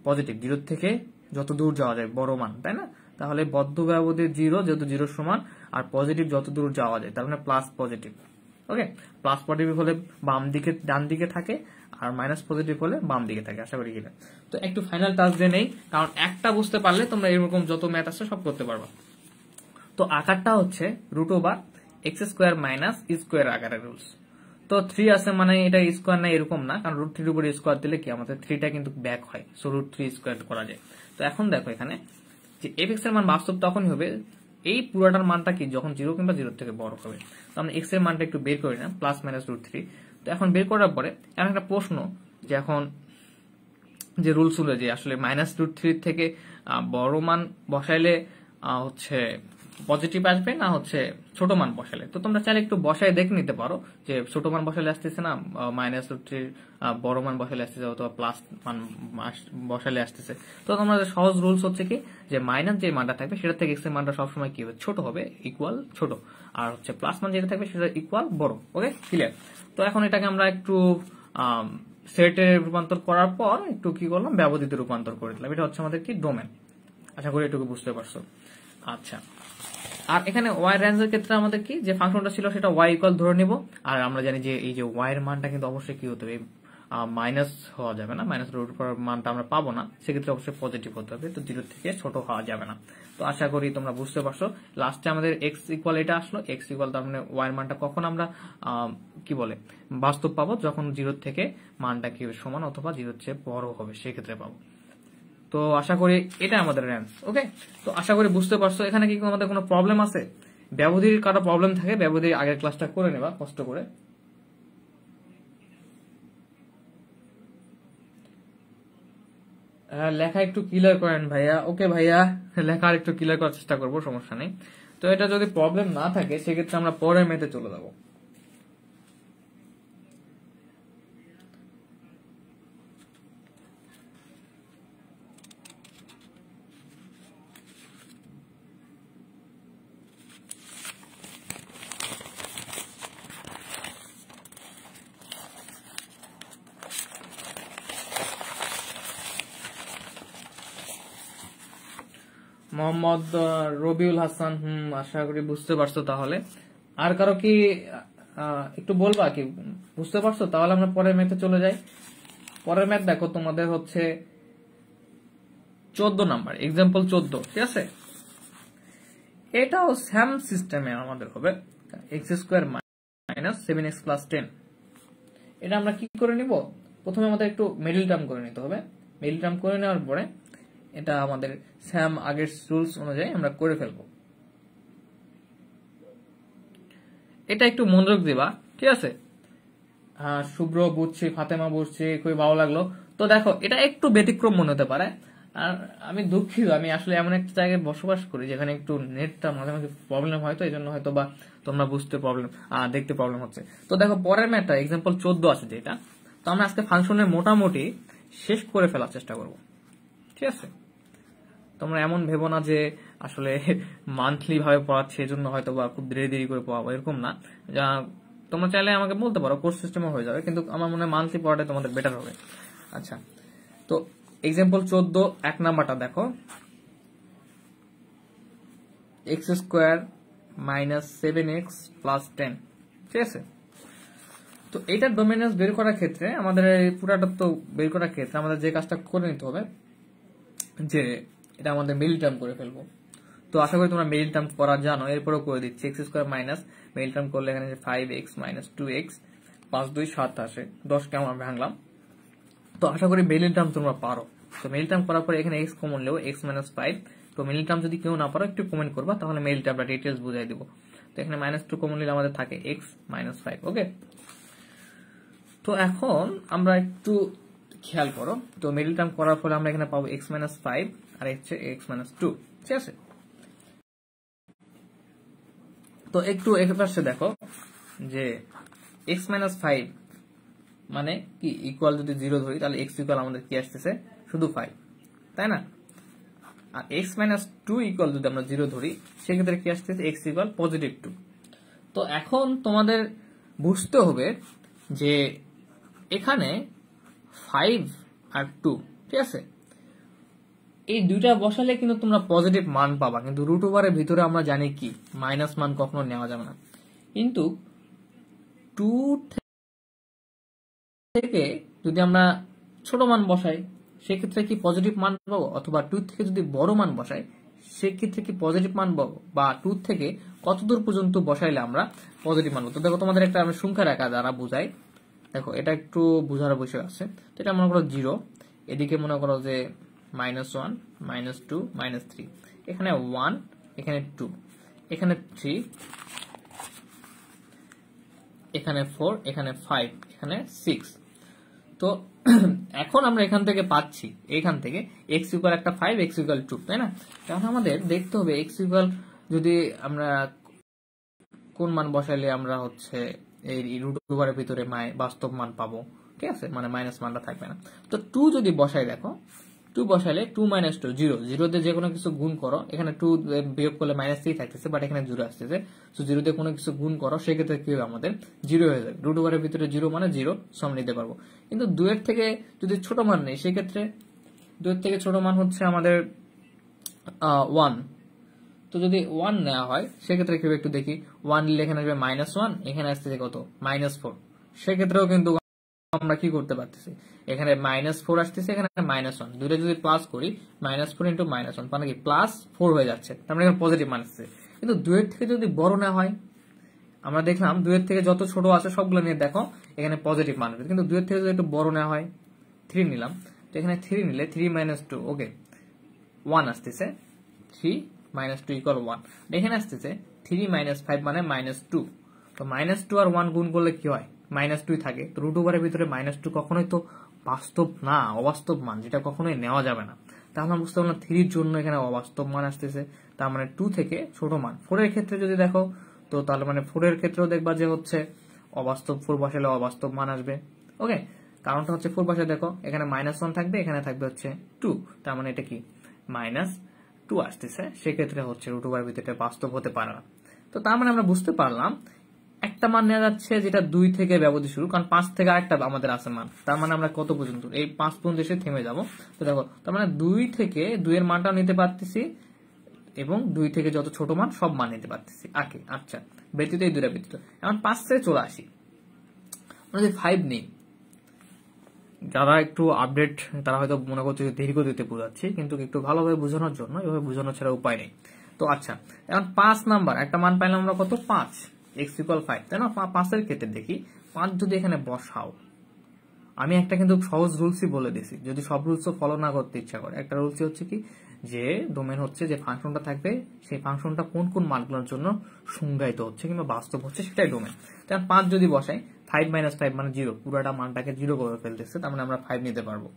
পজিটিভ, 0 থেকে যত দূর যাওয়া যায় বড় মান, তাই না? তাহলে বদ্ধ ব্যবধি 0, যেহেতু 0 সমান, আর পজিটিভ যত দূর যাওয়া যায়, তার মানে প্লাস পজিটিভ। ওকে, প্লাস পজিটিভ হলে ডান দিকে থাকে, আর মাইনাস পজিটিভ হলে বাম দিকে থাকে, আশা করি কিনা। তো একটু ফাইনাল টাচ দিয়ে নেই, কারণ একটা বুঝতে পারলে তোমরা এরকম যত ম্যাথ আছে সব করতে পারবা। তো আকারটা হচ্ছে root over x square minus square আকারের রুলস। তো 3 আছে মানে এটা স্কোয়ার না, এরকম না, কারণ রুট 3 এর উপরে স্কোয়ার দিলে কি আমাদের 3টা কিন্তু ব্যাক হয়, সো রুট 3 স্কোয়ার করা যায়। তো এখন দেখো এখানে যে এফ এক্স এর মান বাস্তব তখনই হবে এই পুরাটার মানটা কি যখন 0 কিংবা 0 থেকে বড় হবে। তো আমরা এক্স এর মানটা একটু বের করি না, প্লাস মাইনাস রুট 3। তো এখন বের করার পরে এখন একটা প্রশ্ন, যে এখন যে রুলস হলো যে আসলে মাইনাস রুট 3 থেকে বড় মান বসাইলে হচ্ছে পজিটিভ আসবে না হচ্ছে ছোট মান বসালে। তো তোমরা চাইলে একটু বসায় দেখে নিতে পারো যে ছোট মান বসালে আসতেছে না মাইনাস রুট 3, বড় মান বসালে আসতেছে অথবা প্লাস মান বসালে আসতেছে। তো তোমাদের সহজ রুলস হচ্ছে কি, যে মাইনাস যে মানটা থাকবে সেটা থেকে এক্স এর মানটা সবসময় কি হবে, ছোট হবে, ইকুয়াল ছোট, আর হচ্ছে প্লাস মান যেটা থাকবে সেটা ইকুয়াল বড়। ওকে, ক্লিয়ার? তো এখন এটাকে আমরা একটু সেটে রূপান্তর করার পর একটু কি করলাম, ব্যবধিতে রূপান্তর করে দিলাম। এটা হচ্ছে আমাদের কি ডোমেন। আশা করি এটুকু বুঝতে পারছো। আচ্ছা, আর এখানে ওয়াই রেঞ্জের ক্ষেত্রে আমাদের কি যে ফাংশনটা ছিল সেটা ওয়াই ইকুয়াল ধরে নিব। আর আমরা জানি যে এই যে ওয়াই এর মানটা কিন্তু অবশ্যই কি হতে হবে, মাইনাস হওয়া যাবে না, মাইনাস রুট উপর মানটা আমরা পাবো না, সেক্ষেত্রে অবশ্যই পজিটিভ হতে হবে, তো 0 থেকে ছোট হওয়া যাবে না। তো আশা করি তোমরা বুঝতে পারছো। লাস্টে আমাদের এক্স ইকুয়াল এটা আসলো, এক্স ইকুয়াল তার মানে ওয়াই এর মানটা কখন আমরা কি বলে বাস্তব পাবো, যখন 0 থেকে মানটা কি সমান অথবা 0 চেয়ে বড় হবে, সেক্ষেত্রে পাবো। তো আশা করি এটা আমাদের রেঞ্জ। ওকে, তো আশা করি বুঝতে পারছো। এখানে কি আমাদের কোনো প্রবলেম আছে? ব্যবধির কারো প্রবলেম থাকে, ব্যবধির আগের ক্লাসটা করে নেবা কষ্ট করে। লেখা একটু ক্লিয়ার করেন ভাইয়া। ওকে ভাইয়া, লেখা আর একটু ক্লিয়ার করার চেষ্টা করবো, সমস্যা নেই। তো এটা যদি প্রবলেম না থাকে সেক্ষেত্রে আমরা পরের মেতে চলে যাবো। মোহাম্মদ রবিউল হাসান, আশা করি বুঝতে পারছো। তাহলে আর কারো কি একটু বলবা কি বুঝতে পারছো? তাহলে আমরা পরের ম্যাথে চলে যাই। পরের ম্যাথ দেখো তোমাদের হচ্ছে 14 নাম্বার, এক্সাম্পল 14, ঠিক আছে? এটাও সেম সিস্টেমে আমাদের হবে x square minus 7x plus 10। এটা আমরা কি করে নিব? প্রথমে আমাদের একটু মিডল টার্ম করে নিতে হবে। মিডল টার্ম করে নেওয়ার পরে এটা আমাদের স্যাম আগের রুলস অনুযায়ী আমরা করে ফেলবো। এটা একটু মনোযোগ দিবা, ঠিক আছে? শুভ্র বুঝছি, ফাতেমা বুঝছি, খুবই ভালো লাগলো। তো দেখো এটা একটু ব্যতিক্রম মনে হতে পারে, আর আমি দুঃখিত, আমি আসলে এমন একটা জায়গায় বসবাস করি যেখানে একটু নেটটা মাঝে মাঝে প্রবলেম হয়, তো এই জন্য হয়তো বা তোমরা বুঝতে প্রবলেম, দেখতে প্রবলেম হচ্ছে। তো দেখো পরের ম্যাথটা এক্সাম্পল 14 আছে যেটা, তো আমরা আজকে ফাংশনের মোটামুটি শেষ করে ফেলার চেষ্টা করব, ঠিক আছে? তোমরা এমন ভেবো না যে আসলে মান্থলি ভাবে পড়াচ্ছে এজন্য হয়তো বা খুব দেরি দেরি করে পড়াবো, এরকম না। যা তোমরা চাইলে আমাকে বলতে পারো, কোর্স সিস্টেমও হয়ে যাবে, কিন্তু আমার মনে হয় মান্থলি পড়াটা তোমাদের বেটার হবে। আচ্ছা, তো এক্সাম্পল 14 এক নাম্বারটা দেখো, x square minus 7x plus 10, ঠিক আছে? তো এইটার ডোমিনেন্স বের করার ক্ষেত্রে আমাদের পুরাটা তো বের করার ক্ষেত্রে আমাদের যে কাজটা করে নিতে হবে যে এটা আমাদের মিডল টার্ম করে ফেলবো। তো আশা করি তোমরা মিডল টার্ম করা জানো, এরপরেও করে দিচ্ছি। X square minus middle term করলে এখানে 5x মাইনাস 2x 5 2 7 আসে, 10 কে আমরা ভাঙলাম। তো আশা করি মিডল টার্ম তোমরা পারো। তো মিডল টার্ম করার পরে এখানে x কমন নেব, x মাইনাস 5। তো মিডল টার্ম যদি কেউ না পারো একটু কমেন্ট করবা, তাহলে মিডল টার্মটা ডিটেলস বুঝাই দিব। তো এখানে মাইনাস 2 কমন নিলে আমাদের থাকে x মাইনাস 5। ওকে, তো এখন আমরা একটু খেয়াল করো। তো মিডল টার্ম করার ফলে আমরা এখানে পাবো x মাইনাস 5 আর হচ্ছে x মাইনাস 2, ঠিক আছে? তো একটু এপাশে দেখো যে x মাইনাস 5 মানে কি ইকুয়াল, যদি 0 ধরি তাহলে x ইকুয়াল আমাদের কি আসতেছে, শুধু 5, তাই না? আর x মাইনাস 2 ইকুয়াল যদি আমরা 0 ধরি সেক্ষেত্রে কি আসতেছে, x ইকুয়াল পজিটিভ 2। তো এখন তোমাদের বুঝতে হবে যে এখানে 5 আর 2, ঠিক আছে? এই দুইটা বসালে কিন্তু তোমরা পজিটিভ মান পাবা, কিন্তু রুট ওভারের ভিতরে আমরা জানি কি মাইনাস মান কখনো নেওয়া যাবে না। কিন্তু 2 থেকে যদি আমরা ছোট মান বসাই সেক্ষেত্রে কি পজিটিভ মান পাবো, অথবা 2 থেকে যদি বড় মান বসাই সেক্ষেত্রে কি পজিটিভ মান পাবো, বা 2 থেকে কতদূর পর্যন্ত বসাইলে আমরা পজিটিভ মান পাবো। তো দেখো তোমাদের একটা আমি সংখ্যা রেখা দ্বারা বুঝাই। দেখো এটা একটু বুঝার বিষয় আছে। তো এটা মনে করো 0, এদিকে মনে করো যে -1 -2 -3, এখানে 1, এখানে 2, এখানে 3, এখানে 4, এখানে 5, এখানে 6। তো এখন আমরা এখান থেকে পাচ্ছি, এখান থেকে x ইকুয়াল একটা 5, x ইকুয়াল 2, তাই না? কারণ আমাদের দেখতে হবে x ইকুয়াল যদি আমরা কোন মান বসাইলে আমরা হচ্ছে এই রুট ওভারের ভিতরে বাস্তব মান পাবো, ঠিক আছে? মানে মাইনাস মানটা থাকবে না। তো 2 যদি বসাই, দেখো 2 বসাইলে 2 মাইনাস 2 0, 0 তে যে কোনো কিছু গুণ করো, এখানে 2 বিয়োগ করলে -3 থাকতেছে, বাট এখানে 0 আসতেছে। তো 0 তে কোনো কিছু গুণ করো সেক্ষেত্রে কি হবে, আমাদের 0 হয়ে যাবে। রুট ওভারের ভিতরে 0 মানে 0 সম নিতে পারবো। কিন্তু 2 এর থেকে যদি ছোট মান নেই সেক্ষেত্রে 2 এর থেকে ছোট মান হচ্ছে আমাদের 1। তো যদি 1 নেওয়া হয় সেক্ষেত্রে কি হবে একটু দেখি। 1 নিলে এখানে আসবে -1, এখানে আসতেছে কত -4। সেক্ষেত্রেও কিন্তু আমরা কি করতে পারতেছি, এখানে -4 আসতেছে, এখানে -1, দুইটা যদি প্লাস করি -4 ইন্টু -1 মানে কি +4 হয়ে যাচ্ছে, তার মানে এখানে পজিটিভ মান আসছে। কিন্তু 2 এর থেকে যদি বড় না হয়, আমরা দেখলাম 2 এর থেকে যত ছোট আছে সবগুলো নিয়ে দেখো এখানে পজিটিভ মান হবে, কিন্তু 2 এর থেকে যদি একটু বড় না হয়, 3 নিলাম, তো এখানে 3 নিলে 3 - 2 ওকে 1 আসতেছে, 3 - 2 = 1, এখানে আসতেছে 3 - 5 মানে -2। তো -2 আর 1 গুণ করলে কি হয়, -2 থাকে। তো রুট ওভারের ভিতরে -2 কখনোই তো বাস্তব না, অবাস্তব মান, যেটা কখনোই নেওয়া যাবে না। তাহলে আমরা বুঝতে পারলাম 3 এর জন্য এখানে অবাস্তব মান আসতেছে, তার মানে 2 থেকে ছোট মান। 4 এর ক্ষেত্রে যদি দেখো, তো তাহলে মানে 4 এর ক্ষেত্রেও দেখবা যে হচ্ছে অবাস্তব 4 বসালে অবাস্তব মান আসবে। ওকে, কারণটা হচ্ছে 4 বসালে দেখো এখানে -1 থাকবে, এখানে থাকবে হচ্ছে 2, তার মানে এটা কি -2 আসতেছে। সেক্ষেত্রে হচ্ছে রুট ওভার ভিতরে বাস্তব হতে পারে না। তো তার মানে আমরা বুঝতে পারলাম একটা মান নেওয়া যাচ্ছে যেটা 2 থেকে ব্যবধি শুরু, কারণ 5 থেকে আরেকটা আমাদের আছে মান, তার মানে আমরা কত পর্যন্ত, এই 5 পর্যন্ত এসে থেমে যাব। তো দেখো তার মানে 2 থেকে 2 এর মানটাও নিতে পারতেছি, এবং 2 থেকে যত ছোট মান সব মান নিতে পারতেছি আগে। আচ্ছা, ব্যতীত এই দুটা ব্যতীত। এখন 5 থেকে চলে আসি, আমরা যদি 5 নেই, যারা একটু আপডেট তারা হয়তো মনে করছে যে ধীর গতিতে বোঝাচ্ছি, কিন্তু একটু ভালোভাবে বোঝানোর জন্য এভাবে বোঝানো ছাড়া উপায় নেই। তো আচ্ছা, এখন 5 নাম্বার একটা মান পাইলাম আমরা কত, 5, x = 5, তাই না? 5 এর ক্ষেত্রে দেখি 5 যদি এখানে বসাও, আমি একটা কিন্তু সহজ রুলসই বলে দিছি, যদি সব রুলসও ফলো না করতে ইচ্ছা করে। একটা রুলসই হচ্ছে কি, যে ডোমেন হচ্ছে যে ফাংশনটা থাকবে, সেই ফাংশনটা কোন কোন মানগুলোর জন্য সংজ্ঞায়িত হচ্ছে কিংবা বাস্তব হচ্ছে সেটাই ডোমেন। তাহলে 5 যদি বসাই, 5 - 5 মানে 0, পুরোটা মানটাকে 0 করে ফেলতেছে, তার মানে আমরা 5 নিতে পারবো।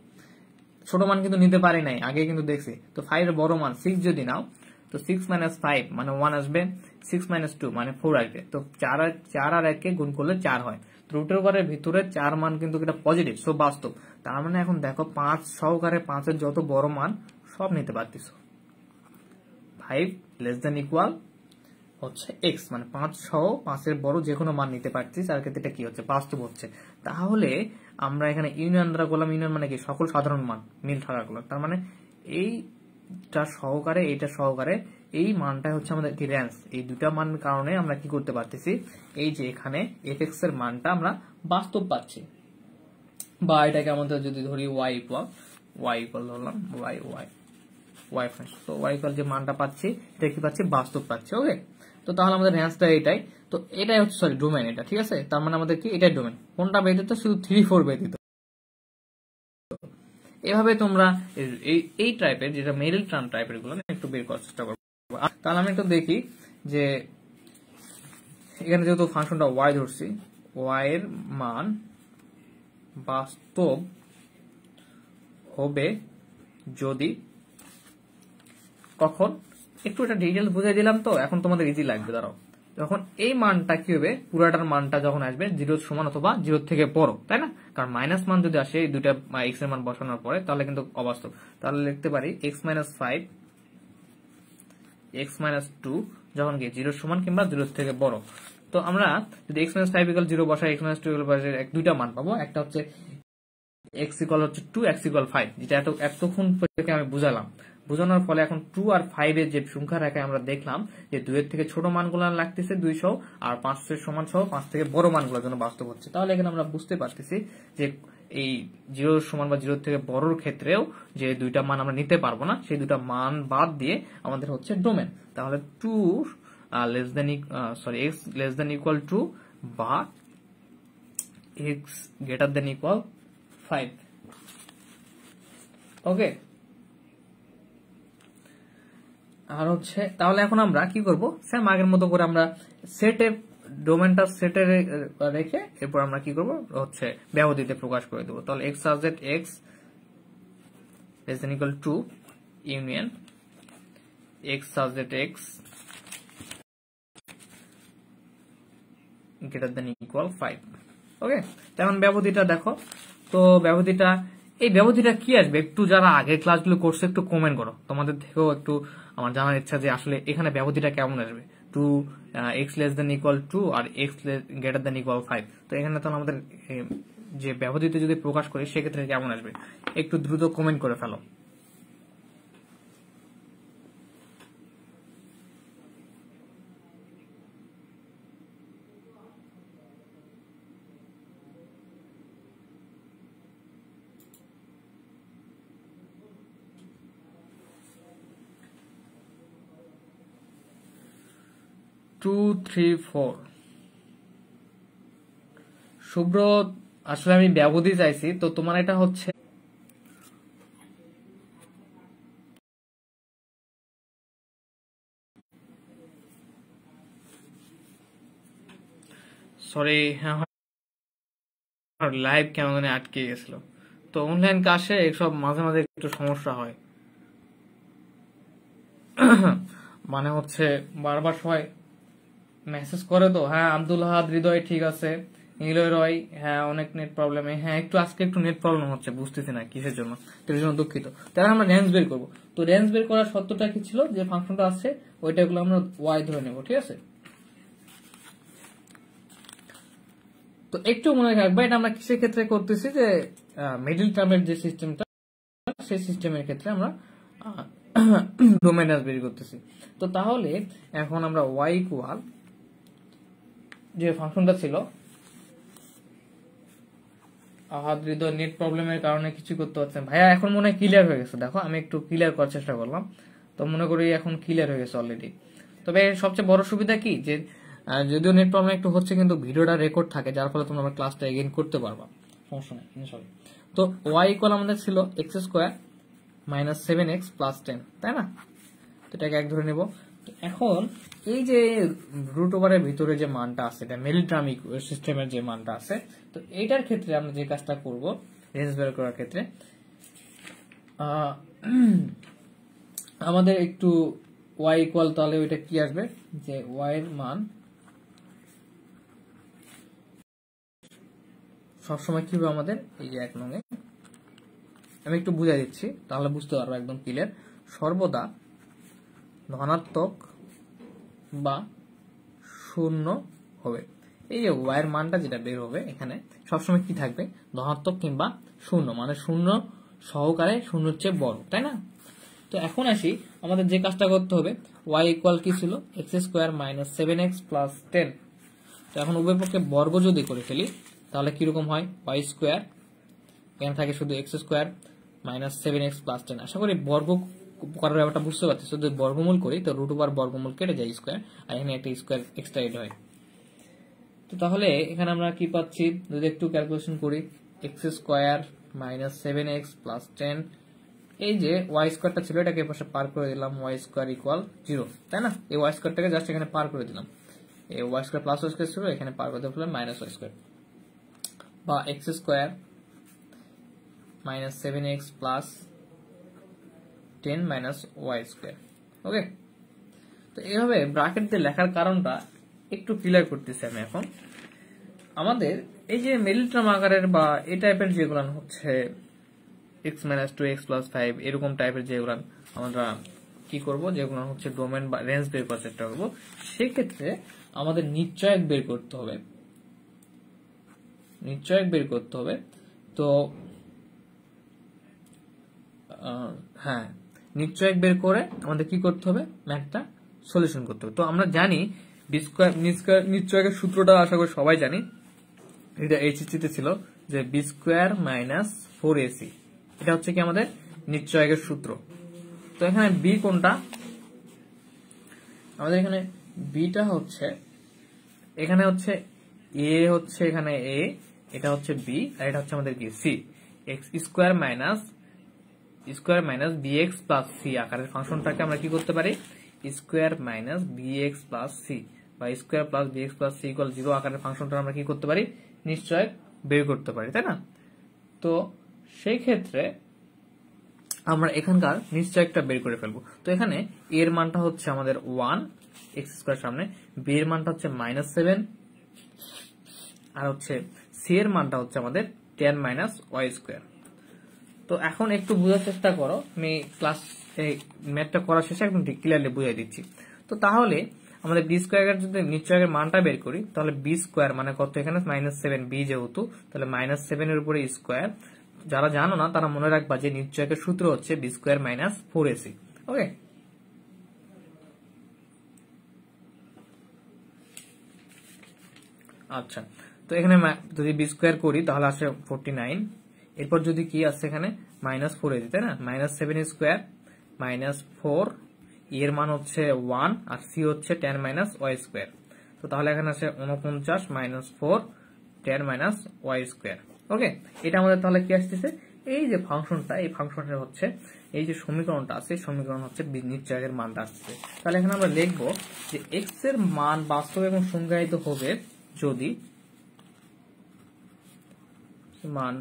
ছোট মান কিন্তু নিতে পারি নাই, আগে কিন্তু দেখছি। তো 5 এর বড় মান 6 যদি নাও, তো 6 - 5 মানে 1 আসবে, 6 - 2 মানে 4 আসবে। তো 4 আর 1 কে গুণ করলে 4 হয়। রুটের ওভারের ভিতরে 4 মান কিন্তু এটা পজিটিভ, সো বাস্তব। তার মানে এখন দেখো 5 সহকারে 5 এর যত বড় মান সব নিতে পারতেছো। 5 <= হচ্ছে x, মানে 5 সহ 5 এর বড় যে কোনো মান নিতে পারছিস, আর ক্ষেত্রে এটা কি হচ্ছে, বাস্তব হচ্ছে। তাহলে আমরা এখানে ইউনিয়ন দ্বারা করলাম, ইউনিয়ন মানে কি, সকল সাধারণ মান মিল থাকা গুলো, তার মানে এইটা সহকারে এইটা সহকারে এই মানটা হচ্ছে আমাদের কি রেঞ্জ। এই দুটা মানের কারণে আমরা কি করতে পারতেছি, এই যে এখানে fx এর মানটা আমরা বাস্তব পাচ্ছি। বা এটাকে আমাদের যদি ধরি y ধরলাম y তো y যে মানটা পাচ্ছি, এটা কি পাচ্ছি, বাস্তব পাচ্ছি। ওকে, তো তাহলে আমাদের রেঞ্জটা এটাই। তো এটাই হচ্ছে সরি ডোমেন, এটা ঠিক আছে। তার মানে আমাদের কি এটাই ডোমেন, কোনটা ব্যতীত, শুধু 3, 4 ব্যতীত। এভাবে তোমরা এই টাইপের, যেটা মেরিল টার্ম টাইপের গুলো একটু বের করার চেষ্টা করবো। তাহলে আমি একটু দেখি যে এখানে যেহেতু ফাংশনটা y ধরছি, y এর মান বাস্তব হবে যদি, কখন, একটু এটা ডিটেলস বুঝাই দিলাম, তো এখন তোমাদের ইজি লাগবে। দাঁড়াও, যখন এই মানটা কি হবে, পুরাটার মানটা যখন আসবে 0 সমান অথবা 0 থেকে বড়, তাই না? কারণ মাইনাস মান যদি আসে এই দুইটা x এর মান বসানোর পরে, তাহলে কিন্তু অবাস্তব। তাহলে লিখতে পারি x - 5 x - 2 যখন কি 0 সমান কিংবা 0 থেকে বড়। তো আমরা যদি x - 5 = 0 বসাই, x - 2 = দুইটা মান পাবো। একটা হচ্ছে x = 2, x = 5, যেটা এতক্ষণ আমি বুঝালাম। বোঝানোর ফলে এখন 2 আর 5 এর যে সংখ্যা রেখায় আমরা দেখলাম যে 2 এর থেকে ছোট মানগুলো লাগতেছে 200, আর 5 এর সমান সহ 5 থেকে বড় মানগুলোর জন্য বাস্তব হচ্ছে। তাহলে এখানে আমরা বুঝতে পারতেছি যে এই 0 সমান বা 0 থেকে বড়র ক্ষেত্রেও যে দুইটা মান আমরা নিতে পারবো না, সেই দুইটা মান বাদ দিয়ে আমাদের হচ্ছে ডোমেন। তাহলে 2 x <= 2 বা x <= 5। ওকে, আর হচ্ছে তাহলে এখন আমরা কি করব, সেম আগের মতো করে আমরা সেটে ডোমেনটা সেটে রেখে এরপর আমরা কি করব হচ্ছে ব্যবধিতে প্রকাশ করে দেব। তাহলে x subject x <= 2 union x subject x <= 5। ওকে, তেমন ব্যবধিটা দেখো। তো ব্যবধিটা, এই ব্যবধিটা কি আসবে, একটু যারা আগে ক্লাসগুলো করছে একটু কমেন্ট করো, তোমাদের থেকেও একটু আমার জানার ইচ্ছা যে আসলে এখানে ব্যবধিটা কেমন আসবে। 2 x <= 2 আর x <= 5। তো এখানে তো আমাদের যে ব্যবধিতে যদি প্রকাশ করি সেক্ষেত্রে কেমন আসবে, একটু দ্রুত কমেন্ট করে ফেলো। 2 3 4 শুভ্র আসলে আমি ব্যবধি চাইছি, তো তোমার এটা হচ্ছে সরি, লাইভ কেমন জানি আটকে গেছিল। তো অনলাইন ক্লাসে এইসব মাঝে মাঝে একটু সমস্যা হয়, মানে হচ্ছে বারবার সবাই মেসেজ করে। তো হ্যাঁ, আব্দুল হাদ হৃদয় ঠিক আছে, নিলয় রয় হ্যাঁ অনেক নেট প্রবলেম, হ্যাঁ একটু আজকে একটু নেট প্রবলেম হচ্ছে, বুঝতেছি না কিসের জন্য, এর জন্য দুঃখিত। তাহলে আমরা রেঞ্জ বের করবো। তো রেঞ্জ বের করার সত্যটা কি ছিল, যে ফাংশনটা আছে ওইটাগুলো আমরা ওয়াই ধরে নেব, ঠিক আছে। তো একটু মনে রাখবে এটা আমরা কিসের ক্ষেত্রে করতেছি, যে মিডল টার্মের যে সিস্টেমটা, সেই সিস্টেমের ক্ষেত্রে আমরা ডোমেন রেঞ্জ বের করতেছি। তো তাহলে এখন আমরা ওয়াই ইকুয়াল যে ফাংশনটা ছিল, হৃদয় নেট প্রবলেমের কারণে কিছু করতে পারছে না। ভাইয়া এখন মনে হয় ক্লিয়ার হয়ে গেছে, দেখো আমি একটু ক্লিয়ার করার চেষ্টা করলাম, তো মনে করি এখন ক্লিয়ার হয়ে গেছে অলরেডি। তবে সবচেয়ে বড় সুবিধা কি, যে যদিও নেট প্রবলেম একটু হচ্ছে কিন্তু ভিডিওটা রেকর্ড থাকে, যার ফলে তোমরা আমার ক্লাসটা এগেইন করতে পারবা, সমস্যা নেই ইনশাআল্লাহ। তো ওয়াই ইকুয়াল আমাদের ছিল x square minus 7x plus 10, তাই না? তো এটাকে এক ধরে নেব। এখন এই যে রুট ওভারের ভিতরে যে মানটা আছে, এটা মিডটার্ম সিস্টেমের যে মানটা আছে, তো এইটার ক্ষেত্রে আমরা যে কাজটা করব রেঞ্জ বের করার ক্ষেত্রে, আমাদের একটু ওয়াই ইকুয়াল, তাহলে ওইটা কি আসবে, যে ওয়াই এর মান সবসময় কি হবে আমাদের, এই যে এক নঙে আমি একটু বুঝাই দিচ্ছি তাহলে বুঝতে পারবো একদম ক্লিয়ার, সর্বদা ধনাত্মক বা শূন্য হবে। এই যে ওয়াই এর মানটা যেটা বের হবে এখানে সবসময় কি থাকবে, ধনাত্মক কিংবা শূন্য, মানে শূন্য সহকারে শূন্যের চেয়ে বড়, তাই না? তো এখন আসি আমাদের যে কাজটা করতে হবে, ওয়াই ইকুয়াল কি ছিল, x square minus 7x plus 10। তো এখন উভয় পক্ষে বর্গ যদি করে ফেলি তাহলে কিরকম হয়, ওয়াই স্কোয়ার এখানে থাকে শুধু x square minus 7x plus 10। আশা করি বর্গ করার ব্যাপারটা বুঝতে পারছি। যদি বর্গমূল করি তো রুট ওভার বর্গমূল কেটে যায় স্কোয়ার, আর এখানে একটা স্কোয়ার এক্সট্রা এড হয়। তো তাহলে এখানে আমরা কি পাচ্ছি, যদি একটু ক্যালকুলেশন করি, x square minus 7x plus 10, এই যে ওয়াই স্কোয়ারটা ছিল এটাকে পাশে পার করে দিলাম, ওয়াই স্কোয়ার ইকুয়াল 0, তাই না? এই ওয়াই স্কোয়ারটাকে জাস্ট এখানে পার করে দিলাম, এই y square plus y square ছিল এখানে পার করে দিলাম মাইনাস ওয়াই স্কোয়ার, বা x square minus 7x plus 10 minus y square. Okay, তো এইভাবে ব্র্যাকেট দিয়ে লেখার কারণটা একটু ক্লিয়ার করতেছি আমি এখন। আমাদের এই যে মিডল টার্ম আকারের বা এই টাইপের যেগুলো হচ্ছে x মাইনাস 2x প্লাস 5 এরকম টাইপের যেগুলো আমরা কি করব, যেগুলো হচ্ছে ডোমেন বা রেঞ্জ বের করার চেষ্টা করবো, সেক্ষেত্রে আমাদের নিশ্চয়ক বের করতে হবে, নিশ্চয়ক বের করতে হবে। তো হ্যাঁ, নিশ্চয়ক বের করে আমাদের কি করতে হবে, ম্যাথটা সলিউশন করতে হবে। তো আমরা জানি বি স্কোয়ার নিশ্চয়কের সূত্রটা আশা করি সবাই জানি, এটা এইচএসসি ছিল যে বি স্কোয়ার মাইনাস 4ac, এটা হচ্ছে কি আমাদের নিশ্চয়কের সূত্র। তো এখানে বি কোনটা, আমাদের এখানে বিটা হচ্ছে, এখানে হচ্ছে এ, হচ্ছে এখানে এ, এটা হচ্ছে বি, আর এটা হচ্ছে আমাদের কি c, x square minus b x plus c আকারের ফাংশনটাকে আমরা কি করতে পারি, square minus b x plus c বা square plus b x plus c equal 0 আকারের ফাংশনটা আমরা কি করতে পারি, নিশ্চয় বের করতে পারি, তাই না? তো সেই ক্ষেত্রে আমরা এখানকার নিশ্চয়কটা বের করে ফেলবো। তো এখানে এর মানটা হচ্ছে আমাদের 1 এক্স স্কোয়ার সামনে, বি এর মানটা হচ্ছে মাইনাস 7, আর হচ্ছে সি এর মানটা হচ্ছে আমাদের 10 মাইনাস ওয়াই স্কোয়ার। তো এখন একটু বোঝার চেষ্টা করো, আমি ক্লাস ম্যাথটা করার শেষে একদম ঠিক ক্লিয়ারলি বুঝিয়ে দিচ্ছি। তো তাহলে আমাদের বি স্কোয়ার যদি নিশ্চয়কের মানটা বের করি তাহলে বি স্কোয়ার মানে কত, এখানে মাইনাস 7, বি যেহেতু তাহলে মাইনাস 7 এর উপরে স্কোয়ার। যারা জানো না তারা মনে রাখবা যে নিশ্চয়কের সূত্র হচ্ছে বি স্কোয়ার মাইনাস 4ac। ওকে, আচ্ছা, তো এখানে যদি বি স্কোয়ার করি তাহলে আসে 49, এরপর যদি কি আছে এখানে মাইনাস 4ac, তাই না? মাইনাস 7 স্কোয়ার মাইনাস 4 এর মান হচ্ছে 1 আর সি হচ্ছে tan মাইনাস ওয়াই স্কোয়ার। তো তাহলে এখানে আছে 49 minus 4 tan minus y square. Okay, এটা আমাদের তাহলে কি আসতেছে, এই যে ফাংশনটা, এই ফাংশনটা হচ্ছে এই যে সমীকরণটা আছে, সমীকরণ হচ্ছে নিশ্চয়কের মানটা আসছে। তাহলে এখানে আমরা লিখবো যে এক্স এর মান বাস্তব এবং সংজ্ঞায়িত হবে যদি মান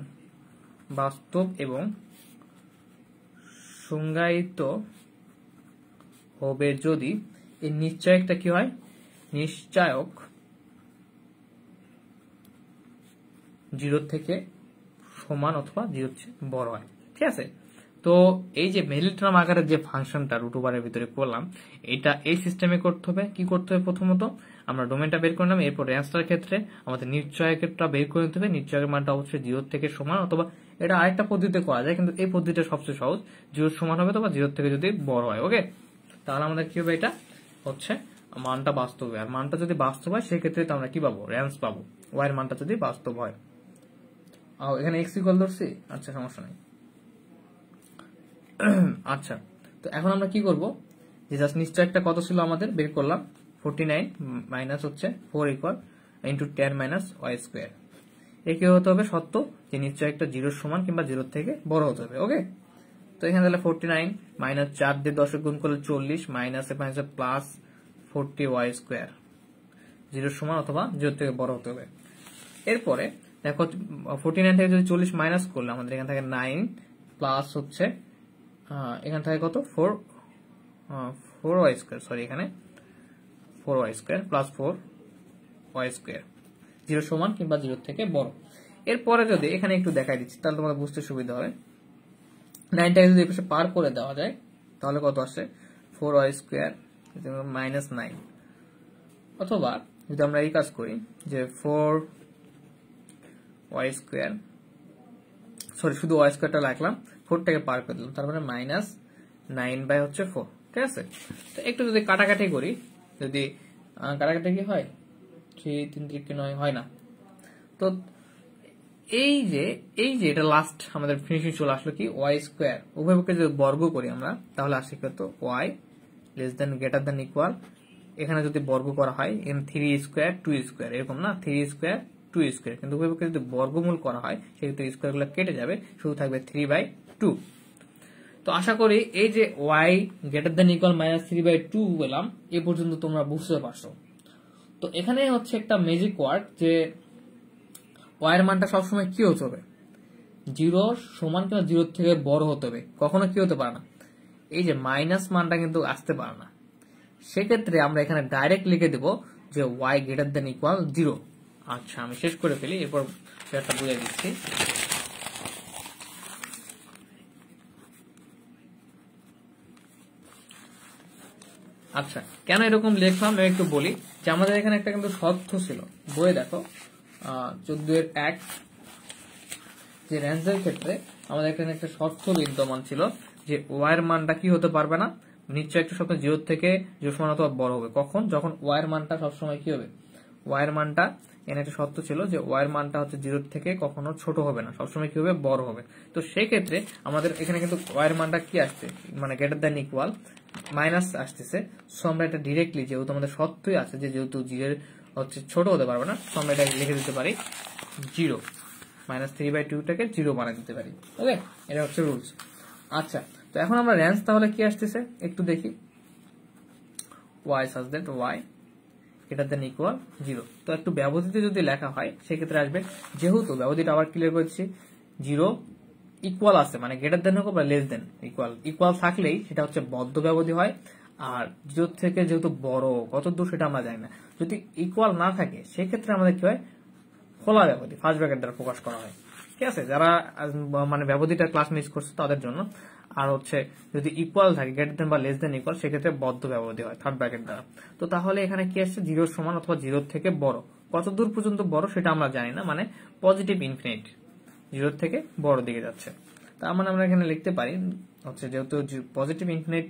বাস্তব এবং সংজ্ঞায়িত হবে যদি এই নিশ্চয়কটা কি হয়, নিশ্চয়ক 0 থেকে সমান অথবা 0 চেয়ে বড় হয়। ঠিক আছে, তো এই যে মিলিট্রাম আকারের যে ফাংশনটা রুট ওভারের ভিতরে করলাম, এটা এই সিস্টেমে করতে হবে। কি করতে হবে, প্রথমত আমরা ডোমেনটা বের করলাম, এরপর রেঞ্জটার ক্ষেত্রে আমাদের নিশ্চয়কটা বের করে নিতে হবে। নিশ্চয়কের মানটা অবশ্যই 0 থেকে সমান, অথবা এটা আরেকটা পদ্ধতিতে করা যায়, কিন্তু এই পদ্ধতিটা সবচেয়ে সহজ, 0 সমান হবে অথবা 0 থেকে যদি বড় হয়। ওকে, তাহলে আমাদের কি হবে, এটা হচ্ছে মানটা বাস্তব হবে। আর মানটা যদি বাস্তব হয় সেক্ষেত্রে তো আমরা কি পাবো, রেঞ্জ পাবো, ওয়াই এর মানটা যদি বাস্তব হয়। এখানে এক্স ইকুয়াল ধরছি, আচ্ছা সমস্যা নেই। আচ্ছা, তো এখন আমরা কি করব, যে জাস্ট নিশ্চয়কটা কত ছিল আমাদের বের করলাম, 49 মাইনাস হচ্ছে 4 equal into tan minus y square. এ কি হতে হবে, সত্য যে নিশ্চয়কটা 0 সমান কিংবা 0 থেকে বড় হতে হবে। ওকে, তো এখানে তাহলে 49 মাইনাস 4 দিয়ে 10 গুণ করলে 40 মাইনাস এখানে প্লাস 40 ওয়াই স্কোয়ার, 0 সমান অথবা 0 থেকে বড় হতে হবে। এরপরে দেখো 49 থেকে যদি 40 মাইনাস করলে আমাদের এখান থেকে 9 প্লাস হচ্ছে এখান থেকে কত 4 ওয়াই স্কোয়ার, সরি এখানে 4 y square plus 4 y square, 0 সমান কিংবা 0 থেকে বড়। এরপরে যদি এখানে একটু দেখাই দিচ্ছি তাহলে তোমাদের বুঝতে সুবিধা হবে। 9টাকে যদি এপাশে পার করে দেওয়া যায় তাহলে কত আসে, 4 ওয়াই স্কোয়ার মাইনাস 9, অথবা যদি আমরা এই কাজ করি যে 4 ওয়াই স্কোয়ার, সরি শুধু ওয়াই স্কোয়ারটা রাখলাম, 4টাকে পার করে দিলাম, তার মানে মাইনাস 9 বাই হচ্ছে 4। ঠিক আছে, তো একটু যদি কাটাকাটি করি, যদি কাটাকাটি কি হয়, 3 3 3 9 হয় না, তো এই যে এটা লাস্ট আমাদের ফিনিশিং চলে আসলো কি, ওয়াই স্কোয়ার উভয়পক্ষে যদি বর্গ করি আমরা তাহলে আসে কত, y less than greater than equal, এখানে যদি বর্গ করা হয় এখানে 3 স্কোয়ার 2 স্কোয়ার এরকম না, 3 স্কোয়ার 2 স্কোয়ার, কিন্তু উভয়পক্ষে যদি বর্গমূল করা হয় সেক্ষেত্রে স্কোয়ার গুলো কেটে যাবে, শুধু থাকবে 3/2। তো আশা করি এই যে y greater than equal minus 3/2 বললাম, এ পর্যন্ত তোমরা বুঝতে পারছো। তো এখানে হচ্ছে একটা ম্যাজিক ওয়ার্ড, যে ওয়াই এর মানটা সবসময় কি হতে হবে, 0 সমান কিংবা 0 থেকে বড় হতে হবে, কখনো কি হতে পারে না, এই যে মাইনাস মানটা কিন্তু আসতে পারে না। সেক্ষেত্রে আমরা এখানে ডাইরেক্ট লিখে দেব যে ওয়াই গ্রেটার দেন ইকুয়াল 0। আচ্ছা, আমি শেষ করে ফেলি, এরপর সেটা বুঝিয়ে দিচ্ছি। আচ্ছা, কেন এরকম লিখলাম আমি একটু বলি, যে আমাদের এখানে একটা কিন্তু শর্ত ছিল, বইয়ে দেখো 14-1 যে রেঞ্জের ক্ষেত্রে আমাদের এখানে একটা শর্ত বিদ্যমান ছিল যে ওয়াই এর মানটা কি হতে পারবে না, নিশ্চয় একটা শর্ত 0 থেকে 0 সমান অথবা বড় হবে। কখন, যখন ওয়াই এর মানটা সবসময় কি হবে, ওয়াই এর মানটা এখানে একটা শর্ত ছিল যে ওয়াই এর মানটা হচ্ছে 0 থেকে কখনো ছোট হবে না, সবসময় কি হবে, বড় হবে। তো সেই ক্ষেত্রে আমাদের এখানে কিন্তু ওয়াই এর মানটা কি আসছে, মানে গ্রেটার দ্যান ইকুয়াল মাইনাস আসতেছে। সো আমরা এটা ডিরেক্টলি, যেহেতু আমাদের শর্তই আছে যে যেহেতু 0 হচ্ছে ছোট হতে পারবে না, তো আমরা এটা লিখে দিতে পারি 0, মাইনাস 3/2টাকে 0 বানিয়ে দিতে পারি। ওকে, এটা হচ্ছে রুলস। আচ্ছা, তো এখন আমরা রেঞ্জ তাহলে কি আসতেছে একটু দেখি, y such that y greater than equal 0। তো একটু ব্যবধিতে যদি লেখা হয় সেক্ষেত্রে আসবে, যেহেতু ব্যবধিটা আবার ক্লিয়ার করছি, 0 ইকুয়াল আছে মানে গ্রেটার দ্যান হোক বা লেস দেন ইকুয়াল থাকলেই সেটা হচ্ছে বদ্ধ ব্যবধি হয়। আর 0 থেকে যেহেতু বড় কত দূর সেটা আমরা জানি না, যদি ইকুয়াল না থাকে সেক্ষেত্রে আমাদের কি হয়, খোলা ব্যবধি ফার্স্ট ব্র্যাকেট দ্বারা প্রকাশ করা হয়। ঠিক আছে, যারা মানে ব্যবধিটা ক্লাস মিস করছে তাদের জন্য। আর হচ্ছে যদি ইকুয়াল থাকে গ্রেটার দেন বা লেস দেন ইকুয়াল সেক্ষেত্রে বদ্ধ ব্যবধি হয় থার্ড ব্র্যাকেট দ্বারা। তো তাহলে এখানে কি আসছে, 0 সমান অথবা 0 থেকে বড়, কত দূর পর্যন্ত বড় সেটা আমরা জানি না, মানে পজিটিভ ইনফিনিট 0 থেকে বড় দিকে যাচ্ছে। তার মানে আমরা এখানে লিখতে পারি হচ্ছে, যেহেতু পজিটিভ ইনফিনিট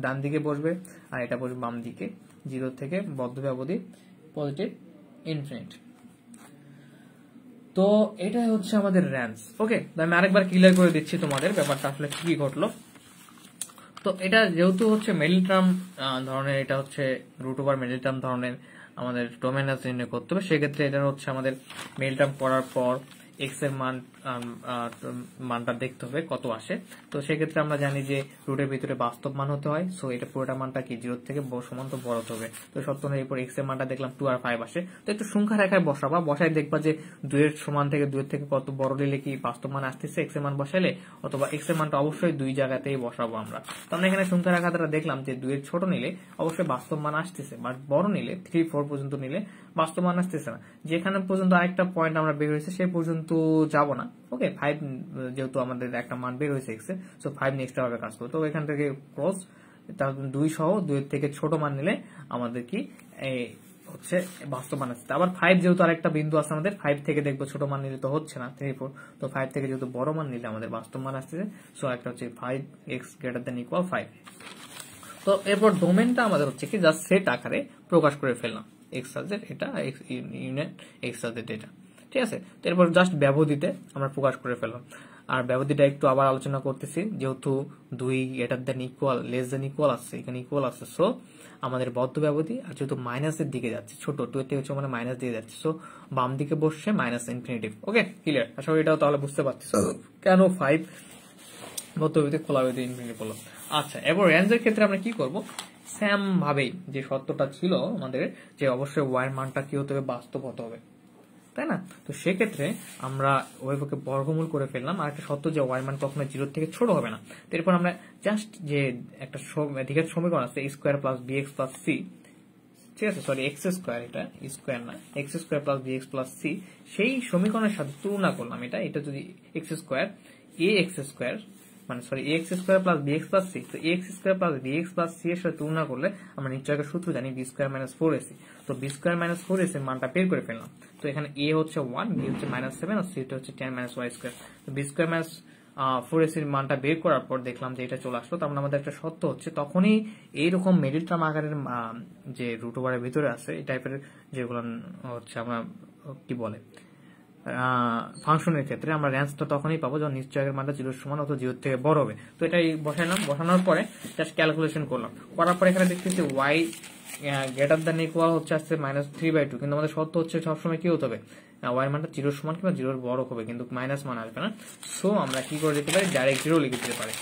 ডান দিকে বসবে আর এটা বসবে বাম দিকে, 0 থেকে বদ্ধ ব্যবধি পজিটিভ ইনফিনিট। তো এটাই হচ্ছে আমাদের রেঞ্জ। ওকে, আমি আরেকবার ক্লিয়ার করে দিচ্ছি তোমাদের ব্যাপারটা আসলে কি ঘটলো। তো এটা যেহেতু হচ্ছে মিডল টার্ম ধরনের, এটা হচ্ছে রুট ওভার মিডল টার্ম ধরনের আমাদের ডোমেন নির্ণয় করতে হবে, সেক্ষেত্রে এটা হচ্ছে আমাদের মিডল টার্ম করার পর এক্স এর মানটা দেখতে হবে কত আসে। তো সেক্ষেত্রে আমরা জানি যে রুটের ভিতরে বাস্তব মান হতে হয়, সো এটা পুরোটা মানটা কি 0 থেকে সমান তো বড় হতে হবে। তো সত্য নয়, এরপর এক্স এর মানটা দেখলাম 2 আর 5 আসে। তো একটু সংখ্যা রেখায় বসাবা, বসায় দেখবা যে 2 এর সমান থেকে 2 এর থেকে কত বড় নিলে কি বাস্তব মান আসতেছে এক্স এর মান বসাইলে, অথবা এক্স এর মানটা অবশ্যই 2 জায়গাতেই বসাবো আমরা। তো আমরা এখানে সংখ্যা রেখা দ্বারা দেখলাম যে 2 এর ছোট নিলে অবশ্যই বাস্তব মান আসতেছে, বাট বড় নিলে 3, 4 পর্যন্ত নিলে বাস্তব মান আসতেছে না। যেখানে পর্যন্ত আরেকটা পয়েন্ট আমরা বের হয়েছে সে পর্যন্ত যাব না। ওকে, 5 যেহেতু আমাদের একটা মান বের হয়েছে এক্স এ, সো 5 নেক্সট ভাবে কাজ করবে। তো এখান থেকে ক্রস তাহলে 2 সহ 2 এর থেকে ছোট মান নিলে আমাদের কি হচ্ছে বাস্তব মান আসছে। আবার 5 যেহেতু আরেকটা বিন্দু আছে আমাদের, 5 থেকে দেখবো ছোট মান নিলে তো হচ্ছে না 3, 4, তো 5 থেকে যেহেতু বড় মান নিলে আমাদের বাস্তব মান আসতেছে। সো একটা হচ্ছে 5x > 5। তো এরপর ডোমেনটা আমাদের হচ্ছে কি জাস্ট সেট আকারে প্রকাশ করে ফেললাম, এক্স সাবজেক্ট এটা, এক্স ইউনিয়ন এক্স সাবজেক্ট এটা, ঠিক আছে। তো এরপর জাস্ট ব্যবধিতে আমরা প্রকাশ করে ফেললাম। আর ব্যবধিটা একটু আবার আলোচনা করতেছি, যেহেতু 2 > আসছে, এখানে ইকুয়াল আসছে, সো আমাদের বদ্ধ ব্যবধি, আর যেহেতু মাইনাসের দিকে যাচ্ছে, ছোট 2 এর থেকে হচ্ছে মানে মাইনাস দিয়ে যাচ্ছে, সো বাম দিকে বসছে মাইনাস ইনফিনিটিভ। ওকে, ক্লিয়ার? আশা করি এটাও তাহলে বুঝতে পারছি কেন 5 বদ্ধ ব্যবধি খোলা ব্যবধি ইনফিনিটিভ হলো। আচ্ছা, এবার রেঞ্জের ক্ষেত্রে আমরা কি করব, সেম ভাবেই যে সত্যটা ছিল আমাদের, যে অবশ্যই ওয়াই এর মানটা কি হতে হবে, বাস্তব হতে হবে, তাই না? তো সেক্ষেত্রে আমরা ওয়েভকে বর্গমূল করে ফেললাম। আর একটা সত্য যে ওয়াই মান কখনো 0 থেকে ছোট হবে না। তো এরপর আমরা জাস্ট যে একটা দ্বিঘাত সমীকরণ আছে a² + bx + c, ঠিক আছে, সরি x², এটা স্কোয়ার না, x² + bx + c, সেই সমীকরণের সাথে তুলনা করলাম। এটা যদি x² ax² মানে সরি ax² + bx + c, তো ax² + bx + c এর সাথে তুলনা করলে আমরা নিশ্চয়ই সূত্র জানি b² - 4ac। তো b² - 4ac এর মানটা বের করে ফেললাম। তো এখানে a হচ্ছে 1, b হচ্ছে -7, আর c হচ্ছে 10 - y²। তো b² - 4ac এর মানটা বের করার পর দেখলাম যে এটা চলে আসলো। তার মানে আমাদের একটা সত্য হচ্ছে তখনই এইরকম মিডল টার্ম আকারের যে রুট ওভারের ভিতরে আছে এই টাইপের যেগুলো হচ্ছে আমরা কি বলে ফাংশনের ক্ষেত্রে আমরা রেঞ্জটা তখনই পাবো যখন নিশ্চয়কের মানটা 0 সমান অথবা 0 থেকে বড় হবে। তো এটাই বসাইলাম, বসানোর পরে জাস্ট ক্যালকুলেশন করলাম, করার পরে এখানে দেখতেছি y > হচ্ছে আসছে -3/2, কিন্তু আমাদের সত্য হচ্ছে সবসময় কি হতে হবে, y মানটা 0 সমান কিংবা 0 বড় হবে, কিন্তু মাইনাস মান আসবে না। সো আমরা কি করে দিতে পারি, ডাইরেক্ট 0 লিখে দিতে পারি।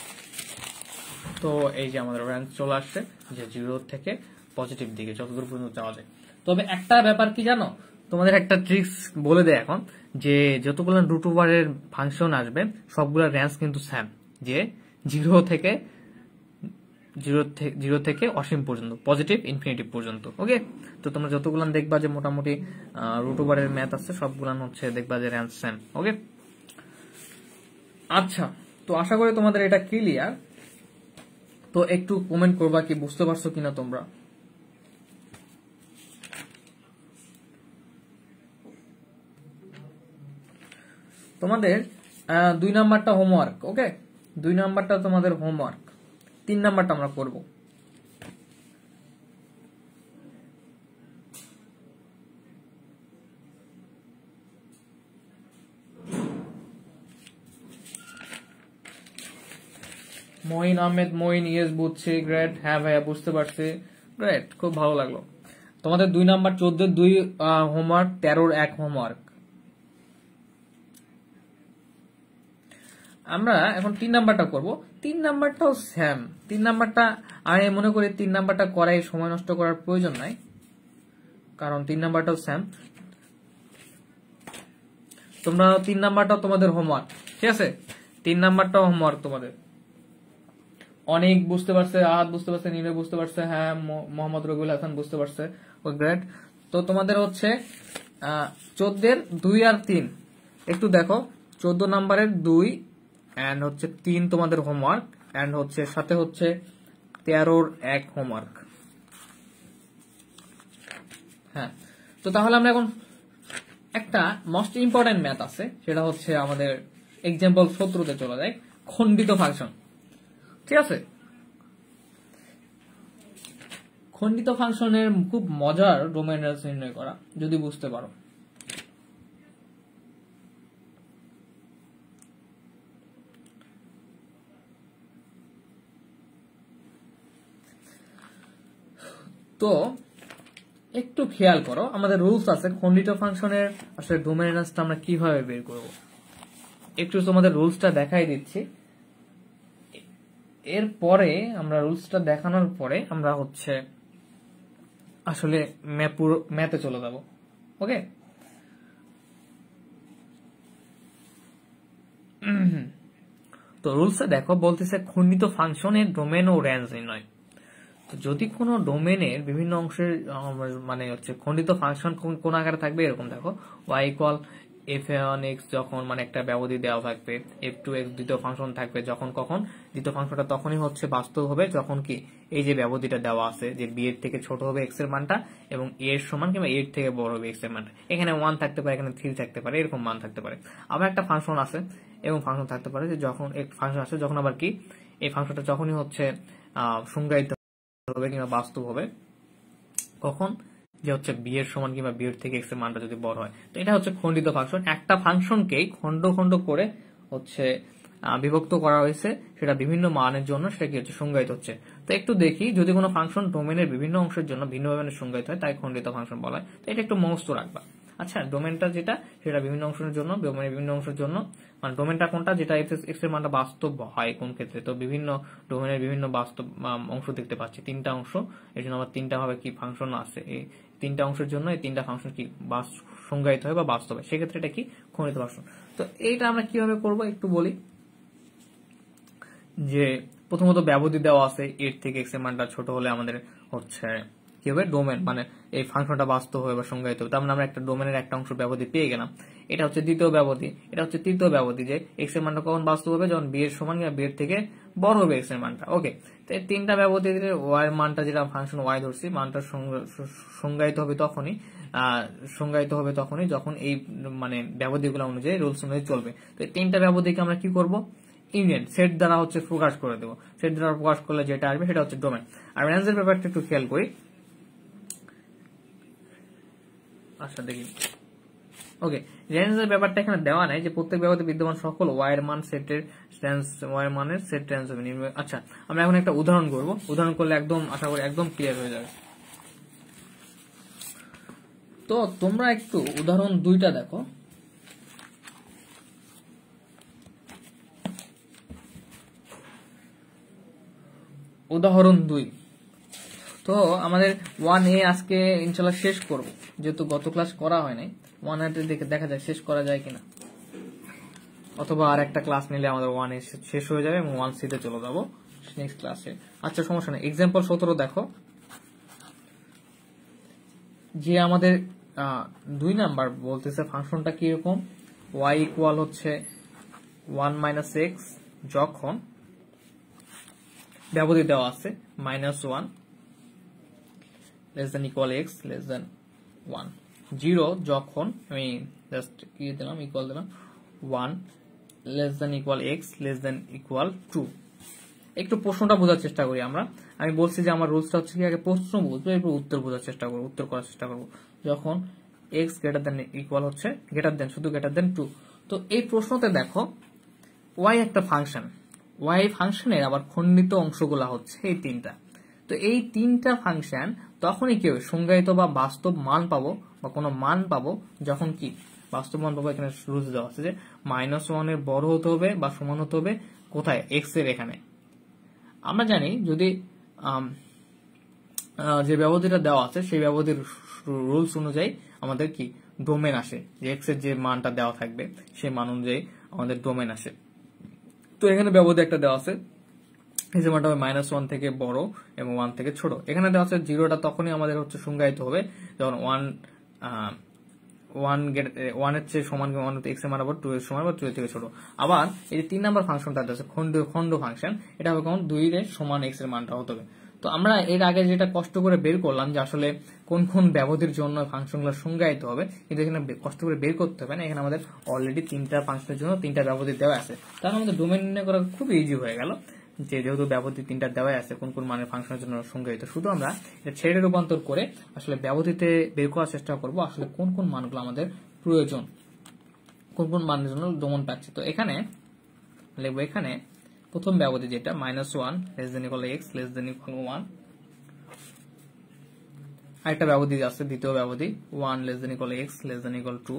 তো এই যে আমাদের রেঞ্জ চলে আসছে যে 0 থেকে পজিটিভ দিকে যতদূর পর্যন্ত যাওয়া যায়। তবে একটা ব্যাপার কি জানো, তোমাদের একটা ট্রিক্স বলে দেয় এখন, যে যতগুলো রুট ওভারের ফাংশন আসবে সবগুলোর রেঞ্জ কিন্তু সেম, যে 0 থেকে অসীম পর্যন্ত, পজিটিভ ইনফিনিটিভ পর্যন্ত। ওকে, তো তোমরা যতগুলো দেখবা যে মোটামুটি রুট ওভারের ম্যাথ আছে সবগুলো হচ্ছে দেখবা যে রেঞ্জ সেম। ওকে, আচ্ছা, তো আশা করি তোমাদের এটা ক্লিয়ার। তো একটু কমেন্ট করবা কি বুঝতে পারছো কিনা তোমরা। তোমাদের 2 নাম্বারটা হোমওয়ার্ক। ওকে, 2 নাম্বারটা তোমাদের হোমওয়ার্ক, 3 নাম্বারটা আমরা করব। মঈন আহমেদ, মঈন ইয়েস বুঝছে, গ্রেট। হ্যাঁ ভাইয়া বুঝতে পারছি, গ্রেট, খুব ভালো লাগলো। তোমাদের 2 নাম্বার 14-2 হোমওয়ার্ক, 13-1 হোমওয়ার্ক। আমরা এখন 3 নাম্বারটা করব। 3 নাম্বারটাও সেম। 3 নাম্বারটা আমি মনে করি 3 নাম্বারটা করাই সময় নষ্ট করার প্রয়োজন নাই, কারণ 3 নাম্বারটাও সেম। তোমরা 3 নাম্বারটাও তোমাদের হোমওয়ার্ক, ঠিক আছে? 3 নাম্বারটাও হোমওয়ার্ক তোমাদের। অনেক বুঝতে পারছে, আহাদ বুঝতে পারছে, নীলে বুঝতে পারছে, হ্যাঁ মোহাম্মদ রবিউল হাসান বুঝতে পারছে। ও গ্রেট। তো তোমাদের হচ্ছে 14 2 আর 3 একটু দেখো, 14 নাম্বারের 2 এন্ড হচ্ছে 3 তোমাদের হোমওয়ার্ক, এন্ড হচ্ছে সাথে হচ্ছে 13-1 হোমওয়ার্ক। হ্যাঁ, তো তাহলে আমরা এখন একটা মোস্ট ইম্পর্টেন্ট ম্যাথ আছে, সেটা হচ্ছে আমাদের এক্সাম্পল 17-তে চলে যায়, খণ্ডিত ফাংশন। ঠিক আছে, খণ্ডিত ফাংশনের খুব মজার ডোমেন রেঞ্জ নির্ণয় করা যদি বুঝতে পারো। তো একটু খেয়াল করো, আমাদের রুলস আছে খণ্ডিত ফাংশনের আসলে ডোমেন রেঞ্জটা আমরা কিভাবে বের করব। একটু তোমাদের রুলসটা দেখাই দিচ্ছি, এরপরে আমরা রুলসটা দেখানোর পরে আমরা হচ্ছে আসলে ম্যাথে চলে যাব। ওকে, তো রুলসটা দেখো, বলতেছে খণ্ডিত ফাংশনের ডোমেন ও রেঞ্জ নির্ণয়। তো যদি কোনো ডোমেনের বিভিন্ন অংশের মানে হচ্ছে খণ্ডিত ফাংশন কোন আকারে থাকবে, এরকম দেখো y ইকুয়াল f1x যখন মানে একটা ব্যবধি দেওয়া থাকবে, f2x দ্বিতীয় ফাংশন থাকবে যখন কখন দ্বিতীয় ফাংশনটা তখনই হচ্ছে বাস্তব হবে যখন কি এই যে ব্যবধিটা দেওয়া আছে যে b এর থেকে ছোট হবে x এর মানটা এবং a এর সমান কিংবা a এর থেকে বড় হবে x এর মানটা। এখানে 1 থাকতে পারে, এখানে 3 থাকতে পারে, এরকম মান থাকতে পারে। আবার একটা ফাংশন আছে এবং ফাংশন থাকতে পারে যে যখন এক ফাংশন আছে যখন আবার কি এই ফাংশনটা যখনই হচ্ছে সংজ্ঞায়িত হবে কিংবা বাস্তব হবে কখন যে হচ্ছে বি এর সমান কিংবা বি এর থেকে এক্স এর মানটা যদি বড় হয়। তো এটা হচ্ছে খণ্ডিত ফাংশন। একটা ফাংশনকেই খণ্ড খণ্ড করে হচ্ছে বিভক্ত করা হয়েছে, সেটা বিভিন্ন মানের জন্য সেটা কি হচ্ছে সংজ্ঞায়িত হচ্ছে। তো একটু দেখি, যদি কোনো ফাংশন ডোমেনের বিভিন্ন অংশের জন্য ভিন্নভাবে সংজ্ঞায়িত হয় তাই খণ্ডিত ফাংশন বলা হয়। তো এটা একটু মস্ত রাখবা। আচ্ছা, ডোমেনটা যেটা সেটা বিভিন্ন অংশের জন্য, ডোমেনের বিভিন্ন অংশের জন্য মানে ডোমেনটা কোনটা যেটা এক্স এর মানটা বাস্তব হয় কোন ক্ষেত্রে। তো বিভিন্ন ডোমেনের বিভিন্ন বাস্তব অংশ দেখতে পাচ্ছি, 3টা অংশ, এর জন্য আমার 3টা ভাবে কি ফাংশন আছে, এই 3টা অংশের জন্য এই 3টা ফাংশন কি সংজ্ঞায়িত হয় বা বাস্তব হয়, সেক্ষেত্রে এটা কি খণ্ডিত ফাংশন। তো এইটা আমরা কিভাবে করব একটু বলি। যে প্রথমত ব্যবধি দেওয়া আছে, এর থেকে এক্স এর মানটা ছোট হলে আমাদের হচ্ছে কি হবে ডোমেন মানে এই ফাংশনটা বাস্তব হবে বা সংজ্ঞায়িত হবে। তার মানে আমরা একটা ডোমেনের একটা অংশ ব্যবধি পেয়ে গেলাম। এটা হচ্ছে দ্বিতীয় ব্যবধি, এটা হচ্ছে তৃতীয় ব্যবধি যে এক্স এর মানটা কখন বাস্তব হবে যখন বি এর সমান কিংবা বি এর থেকে বড় হবে এক্স এর মানটা। ওকে, তো এই 3টা ব্যবধি ওয়াই এর মানটা যেটা ফাংশন ওয়াই ধরছি মানটা সংজ্ঞায়িত হবে তখনই যখন এই মানে ব্যবধিগুলো অনুযায়ী রুলস অনুযায়ী চলবে। তো এই 3টা ব্যবধিকে আমরা কি করব, ইউনিয়ন সেট দ্বারা হচ্ছে প্রকাশ করে দেবো। সেট দ্বারা প্রকাশ করলে যেটা আসবে সেটা হচ্ছে ডোমেন। আর রেঞ্জের ব্যাপারটা একটু খেয়াল করি। আচ্ছা দেখি, ওকে, রেঞ্জের ব্যাপারটা এখানে দেওয়া নাই যে প্রত্যেক ব্যবধানে বিদ্যমান সকল ওয়াই এর মান সেটের রেঞ্জ ওয়াই এর মানের সেট রেঞ্জ হবে। আচ্ছা, আমরা এখন একটা উদাহরণ করব, উদাহরণ করলে একদম আশা করি একদম ক্লিয়ার হয়ে যাবে। তো তোমরা একটু উদাহরণ 2টা দেখো। উদাহরণ 2, তো আমাদের 1A আজকে ইনশাল্লাহ শেষ করব, যেহেতু গত ক্লাস করা হয় নাই। 1A দেখে দেখা যায় শেষ করা যায় কিনা, অথবা আর একটা ক্লাস নিলে আমাদের 1A শেষ হয়ে যাবে এবং 1C তে চলে যাবো নেক্সট ক্লাসে। আচ্ছা, সমস্যা নেই। এক্সাম্পল 17 দেখো, যে আমাদের 2 নাম্বার বলতেছে ফাংশনটা কিরকম, y ইকুয়াল হচ্ছে 1 - x যখন ব্যবধি দেওয়া আছে -1 less than equal x less than 1, 0 যখন আমি জাস্ট কি দিলাম ইকুয়াল দিলাম 1 less than equal x less than equal 2। একটু প্রশ্নটা বোঝার চেষ্টা করি আমরা। আমি বলছি যে আমার রুলসটা হচ্ছে কি আগে প্রশ্ন বুঝবো, এরপর উত্তর বোঝার চেষ্টা করবো, উত্তর করার চেষ্টা করবো। যখন x গ্রেটার দেন ইকুয়াল হচ্ছে শুধু গ্রেটার দেন 2। তো এই প্রশ্নতে দেখো y একটা ফাংশন, y ফাংশনের আবার খণ্ডিত অংশগুলা হচ্ছে এই 3টা। তো এই 3টা ফাংশন তখনই কি হবে সংজ্ঞায়িত বা বাস্তব মান পাবো বা কোনো মান পাবো যখন কি বাস্তব মান পাবো। এখানে রুলস দেওয়া আছে যে -1 এর বড় হতে হবে বা সমান হতে হবে কোথায়, x এর এখানে। আমরা জানি যদি যে ব্যবধিটা দেওয়া আছে সেই ব্যবধির রুলস অনুযায়ী আমাদের কি ডোমেন আসে, যে x এর যে মানটা দেওয়া থাকবে সেই মান অনুযায়ী আমাদের ডোমেন আসে। তো এখানে ব্যবধি একটা দেওয়া আছে, এই যে মানটা হবে -1 থেকে বড় এবং 1 থেকে ছোট। এখানে দেওয়া আছে 0টা তখনই আমাদের হচ্ছে সংজ্ঞায়িত হবে যখন 1 এর চেয়ে সমান 1 x এর মান আবার 2 এর সমান বা 2 এর থেকে ছোট। আবার এই যে 3 নাম্বার ফাংশনটা আছে খণ্ড ফাংশন, এটা হবে কখন 2 এর সমান x এর মানটা হতে হবে। তো আমরা এর আগে যেটা কষ্ট করে বের করলাম যে আসলে কোন কোন ব্যবধির জন্য ফাংশনগুলো সংজ্ঞায়িত হবে, কিন্তু এখানে কষ্ট করে বের করতে হবে না। এখানে আমাদের অলরেডি 3টা ফাংশনের জন্য 3টা ব্যবধি দেওয়া আছে, তাহলে আমাদের ডোমেন নির্ণয় করা খুব ইজি হয়ে গেল। যেহেতু ব্যবধি 3টা দেওয়াই আছে কোন কোন মানের ফাংশনের জন্য সংজ্ঞায়িত, শুধু আমরা এটা ছেড়ে রূপান্তর করে আসলে ব্যবধিতে বের করার চেষ্টা করব আসলে কোন কোন মানগুলো আমাদের প্রয়োজন, কোন কোন মানের জন্য ডোমেন পাচ্ছি। তো এখানে লিখবো, এখানে প্রথম ব্যবধি যেটা -1 less than equal x less than equal 1, আরেকটা ব্যবধি আছে, দ্বিতীয় ব্যবধি 1 less than equal x less than equal 2,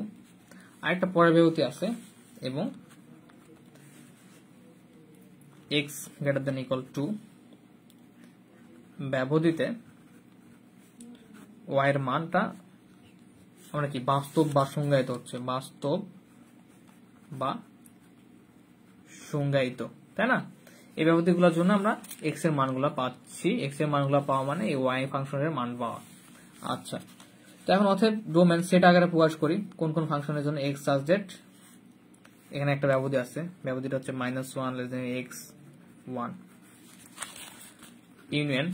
আরেকটা পরের ব্যবধি আছে এবং x greater than equal 2 ব্যবধিতে y এর মানটা আমরা কি বাস্তব বা সংজ্ঞায়িত হচ্ছে, বাস্তব বা সংজ্ঞায়িত, তাই না? এই ব্যবধিগুলোর জন্য আমরা x এর মানগুলো পাচ্ছি, x এর মানগুলো পাওয়া মানে এই y ফাংশনের মান পাওয়া। আচ্ছা, তো এখন অতএব ডোমেন সেট আকারে প্রকাশ করি কোন কোন ফাংশনের জন্য x সাজ দ্যাট এখানে একটা ব্যবধি আছে, ব্যবধিটা হচ্ছে -1 less then x 1 union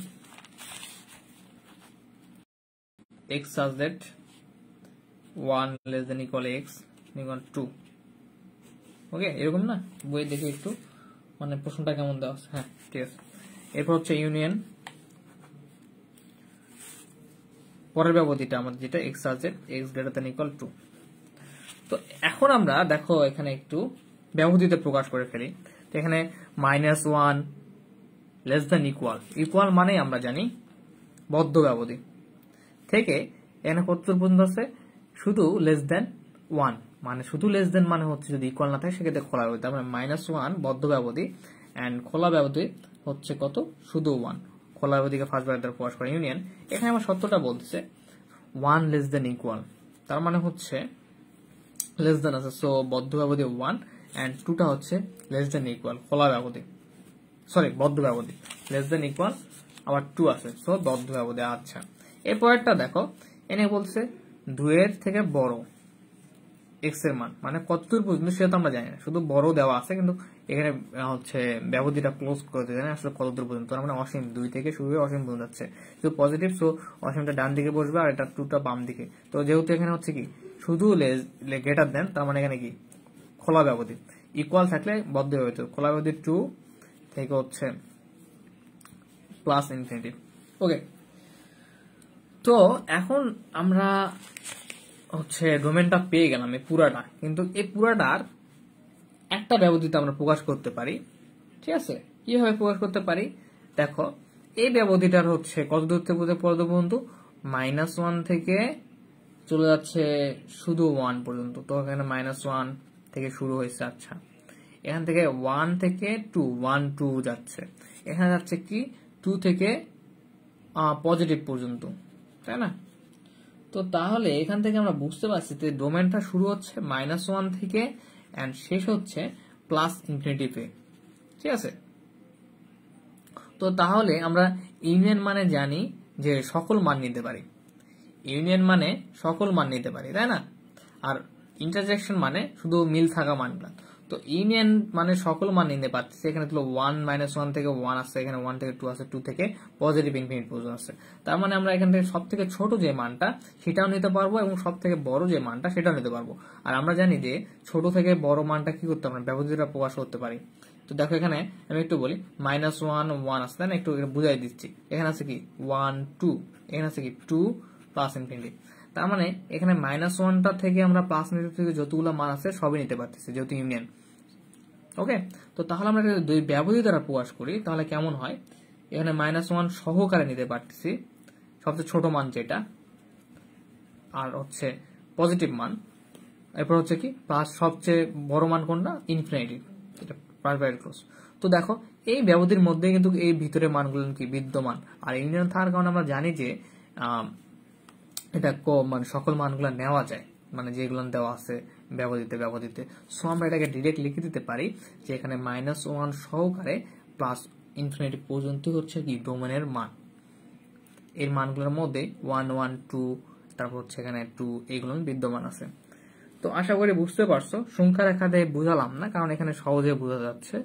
x such that 1 less than equal x equal 2। ওকে, এরকম না? বই দেখে একটু মানে প্রশ্নটা কেমন দেওয়া আছে। হ্যাঁ, ঠিক আছে। এরপর হচ্ছে ইউনিয়ন পরের ব্যবধিটা আমাদের যেটা x such that x greater than equal 2। তো এখন আমরা দেখো এখানে একটু ব্যবধিতে প্রকাশ করে ফেলি। তো এখানে -1 লেস দেন ইকুয়াল মানে আমরা জানি বদ্ধ ব্যবধি থেকে এখানে কত পর্যন্ত আছে, শুধু লেস দেন 1 মানে শুধু লেস দেন মানে হচ্ছে যদি ইকুয়াল না থাকে সেক্ষেত্রে খোলা ব্যবধি, তার মানে -1 বদ্ধ ব্যবধি এন্ড খোলা ব্যবধি হচ্ছে কত, শুধু 1। খোলা ব্যবধিকে ফার্স্ট ব্র্যাকেট দ্বারা প্রকাশ করে ইউনিয়ন। এখানে আমার সত্যটা বলতেছে 1 লেস দেন ইকুয়াল, তার মানে হচ্ছে লেস দেন আছে, সো বদ্ধ ব্যবধি 1 এন্ড 2টা হচ্ছে লেস দেন ইকুয়াল খোলা ব্যবধি, সরি বদ্ধ ব্যবধি লেস দেন ইকুয়াল আবার 2 আছে, সো বদ্ধ ব্যবধি। আচ্ছা, এরপরটা দেখো এনে বলছে 2 এর থেকে বড় x এর মান মানে কতদূর পর্যন্ত সেটা তো আমরা জানি না, শুধু বড় দেওয়া আছে, কিন্তু এখানে হচ্ছে ব্যবধিটা ক্লোজ করতে জানি আসলে কতদূর পর্যন্ত, মানে অসীম, 2 থেকে শুরু হয়ে অসীম পর্যন্ত যাচ্ছে, শুধু পজিটিভ, সো অসীমটা ডান দিকে বসবে আর এটা 2টা বাম দিকে। তো যেহেতু এখানে হচ্ছে কি শুধু গ্রেটার দেন, তার মানে এখানে কি খোলা ব্যবধি, ইকুয়াল থাকলে বদ্ধ ব্যবধি, খোলা ব্যবধি 2 থেকে হচ্ছে প্লাস ইনফিনিটি। ওকে, তো এখন আমরা হচ্ছে ডোমেনটা পেয়ে গেলাম এই পুরাটা, কিন্তু এই পুরাটার একটা ব্যবধিতে আমরা প্রকাশ করতে পারি, ঠিক আছে? কিভাবে প্রকাশ করতে পারি দেখো, এই ব্যবধিটার হচ্ছে কত দূর থেকে কত পর্যন্ত, -1 থেকে চলে যাচ্ছে শুধু 1 পর্যন্ত। তো এখানে -1 থেকে শুরু হয়েছে, আচ্ছা এখান থেকে 1 থেকে 2 1 2 যাচ্ছে, এখানে যাচ্ছে কি 2 থেকে পজিটিভ পর্যন্ত, তাই না? তো তাহলে এখান থেকে আমরা বুঝতে পারছি যে ডোমেনটা শুরু হচ্ছে -1 থেকে এন্ড শেষ হচ্ছে প্লাস ইনফিনিটিতে, ঠিক আছে? তো তাহলে আমরা ইউনিয়ন মানে জানি যে সকল মান নিতে পারি, ইউনিয়ন মানে সকল মান নিতে পারি, তাই না? আর ইন্টারজেকশন মানে শুধু মিল থাকা মানগুলা। তো ইউনিয়ন মানে সকল মান নিতে পারতেছে, এখানে তো 1 -1 থেকে 1 আসছে, এখানে 1 থেকে 2 আছে, 2 থেকে পজিটিভ ইনফিনিটি পর্যন্ত আছে, তার মানে আমরা এখান থেকে সব থেকে ছোট যে মানটা সেটাও নিতে পারবো এবং সব থেকে বড় যে মানটা সেটাও নিতে পারবো। আর আমরা জানি যে ছোট থেকে বড় মানটা কি করতে আমরা ব্যবধিটা প্রকাশ করতে পারি। তো দেখো এখানে আমি একটু বলি -1 1 আসছে না, একটু বুঝাই দিচ্ছি। এখানে আছে কি 1 2, এখানে আছে কি 2 প্লাস ইনফিনিটি, তার মানে এখানে -1টা থেকে আমরা প্লাস ইনফিনিটি থেকে যতগুলো মান আছে সবই নিতে পারতেছি যেহেতু ইউনিয়ন। ওকে, তো তাহলে আমরা যদি দুই ব্যবধি দ্বারা প্রকাশ করি তাহলে কেমন হয়, এখানে -1 সহকারে নিতে পারতেছি সবচেয়ে ছোট মান যেটা, আর হচ্ছে পজিটিভ মান, এরপর হচ্ছে কি প্লাস সবচেয়ে বড় মান কোনটা, ইনফিনিটি, এটা প্রাইভেট ক্লোজ। তো দেখো এই ব্যবধির মধ্যে কিন্তু এই ভিতরে মানগুলো কি বিদ্যমান, আর ইউনিয়ন থাকার কারণে আমরা জানি যে এটা মানে সকল মানগুলো নেওয়া যায়, মানে যেগুলো দেওয়া আছে ব্যবধিতে। সো আমরা এটাকে ডিরেক্ট লিখে দিতে পারি যে এখানে -1 সহকারে প্লাস ইনফিনিটি পর্যন্ত হচ্ছে কি ডোমেনের মান, এর মানগুলোর মধ্যে 1 1 2 তারপর হচ্ছে এখানে 2 এইগুলো বিদ্যমান আছে। তো আশা করি বুঝতে পারছো, সংখ্যা রেখা দিয়ে বুঝালাম না কারণ এখানে সহজে বোঝা যাচ্ছে,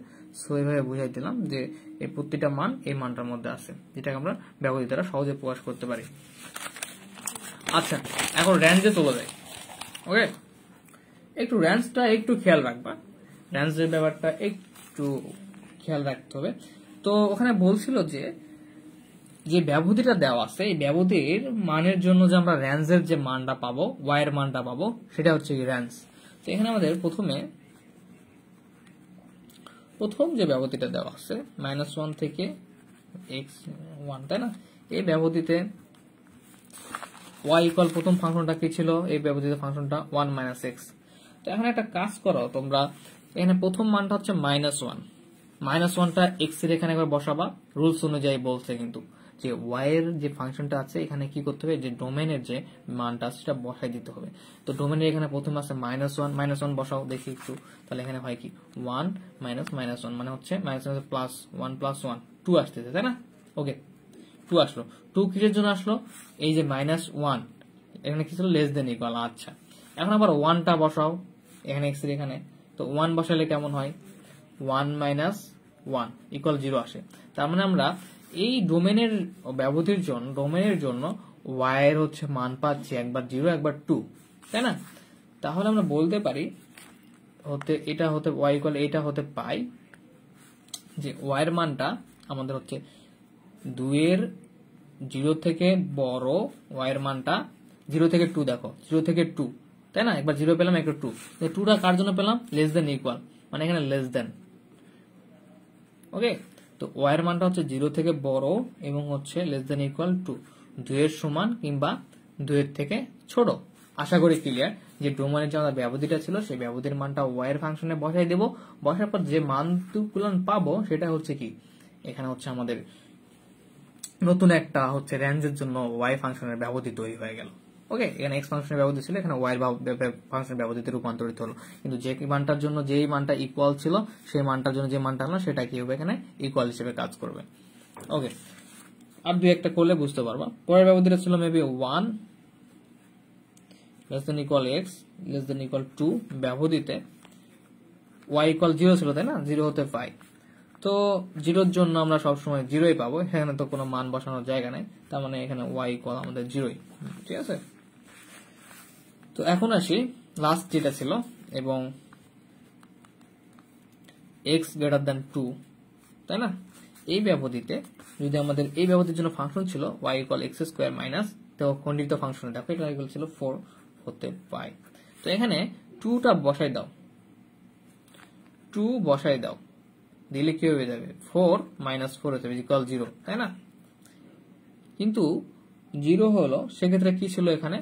সো এইভাবে বুঝাই দিলাম যে এই প্রতিটা মান এই মানটার মধ্যে আছে, যেটাকে আমরা ব্যবধি দ্বারা সহজে প্রকাশ করতে পারি। আচ্ছা, এখন রেঞ্জে চলে যাই। ওকে, একটু রেঞ্জটা একটু খেয়াল রাখবা, রেঞ্জের ব্যাপারটা একটু খেয়াল রাখতে হবে। তো ওখানে বলছিল যে যে ব্যবধিটা দেওয়া আছে এই ব্যবধির মানের জন্য যে আমরা রেঞ্জের যে মানটা পাবো, y এর মানটা পাবো, সেটা হচ্ছে কি রেঞ্জ। তো এখানে আমাদের প্রথম যে ব্যবধিটা দেওয়া আছে -1 থেকে x 1, তাই না? এই ব্যবধিতে ওয়াই ইকুয়াল প্রথম ফাংশনটা কি ছিল, এই ব্যবহৃত ফাংশনটা 1 মাইনাস এক্স। তো এখন একটা কাজ করো তোমরা, এখানে প্রথম মানটা হচ্ছে -1, -1টা এক্স এর এখানে একবার বসাবা, রুলস অনুযায়ী বলছে কিন্তু যে ওয়াই এর যে ফাংশনটা আছে এখানে কি করতে হবে, যে ডোমেনের যে মানটা আছে সেটা বসাই দিতে হবে। তো ডোমেনের এখানে প্রথমে আছে -1 বসাও দেখি একটু, তাহলে এখানে হয় কি 1 মাইনাস -1 মানে হচ্ছে প্লাস 1 প্লাস 1 2 আসতেছে, তাই না? ওকে, 2 আসলো। 2 কিসের জন্য আসলো, এই যে -1 এখানে কি ছিল, লেস দেন ইকুয়াল। আচ্ছা, এখন আবার 1টা বসাও এখানে এক্স এর এখানে, তো 1 বসালে কেমন হয়, 1 মাইনাস 1 ইকুয়াল 0 আসে। তার মানে আমরা এই ডোমেনের ডোমেনের জন্য ওয়াই এর হচ্ছে মান পাচ্ছি একবার 0 একবার 2, তাই না? তাহলে আমরা বলতে পারি এটা হতে ওয়াই ইকুয়াল এটা হতে পাই যে ওয়াই এর মানটা আমাদের হচ্ছে 2 এর 0 থেকে বড়, ওয়াই এর মানটা 0 থেকে 2, দেখো 0 থেকে 2, তাই না? একবার 0 পেলাম, একবার 2, 2টা কার জন্য পেলাম, লেস দেন ইকুয়াল, মানে এখানে লেস দেন। ওকে, তো ওয়াই এর মানটা হচ্ছে 0 থেকে বড় এবং হচ্ছে লেস দেন ইকুয়াল 2, 2 এর সমান কিংবা 2 এর থেকে ছোট। আশা করি ক্লিয়ার যে ডোমেনের যে আমাদের ব্যবধিটা ছিল সেই ব্যবধির মানটা ওয়াই এর ফাংশনে বসাই দেব, বসার পর যে মানগুলো পাবো সেটা হচ্ছে কি, এখানে হচ্ছে আমাদের নতুন একটা হচ্ছে রেঞ্জের জন্য ওয়াই ফাংশনের ব্যবধি তৈরি হয়ে গেল। ওকে, এখানে এক্স ফাংশনের ব্যবধি ছিল, এখানে ওয়াই ফাংশনের ব্যবধিতে রূপান্তরিত হলো। কিন্তু যে মানটার জন্য যেই মানটা ইকুয়াল ছিল সেই মানটার জন্য যে মানটা হলো সেটা কি হবে, এখানে ইকুয়াল হিসেবে কাজ করবে। ওকে, আর দুই একটা করলে বুঝতে পারবা। পরের ব্যবধিটা ছিল maybe 1 less than equal x less than equal 2 ব্যবধিতে ওয়াই ইকুয়াল 0 ছিল, তাই না? 0 হতে পাই, তো 0-র জন্য আমরা সবসময় 0ই পাবো, এখানে তো কোনো মান বসানোর জায়গা নেই, তার মানে এখানে ওয়াই ইকুয়াল আমাদের 0ই, ঠিক আছে? তো এখন আসি লাস্ট যেটা ছিল, এবং এক্স গ্রেটার দেন 2, তাই না? এই ব্যবধিতে যদি আমাদের এই ব্যবধির জন্য ফাংশন ছিল y equal x square minus, তো খণ্ডিত ফাংশন দেখো এটা ইকুয়াল ছিল 4 হতে পাই। তো এখানে 2টা বসাই দাও, 2 বসাই দাও, দিলে কি হয়ে যাবে, 4 মাইনাস 4 হয়ে যাবে ইকুয়াল 0, তাই না? কিন্তু 0 হলো সেক্ষেত্রে কি ছিল, এখানে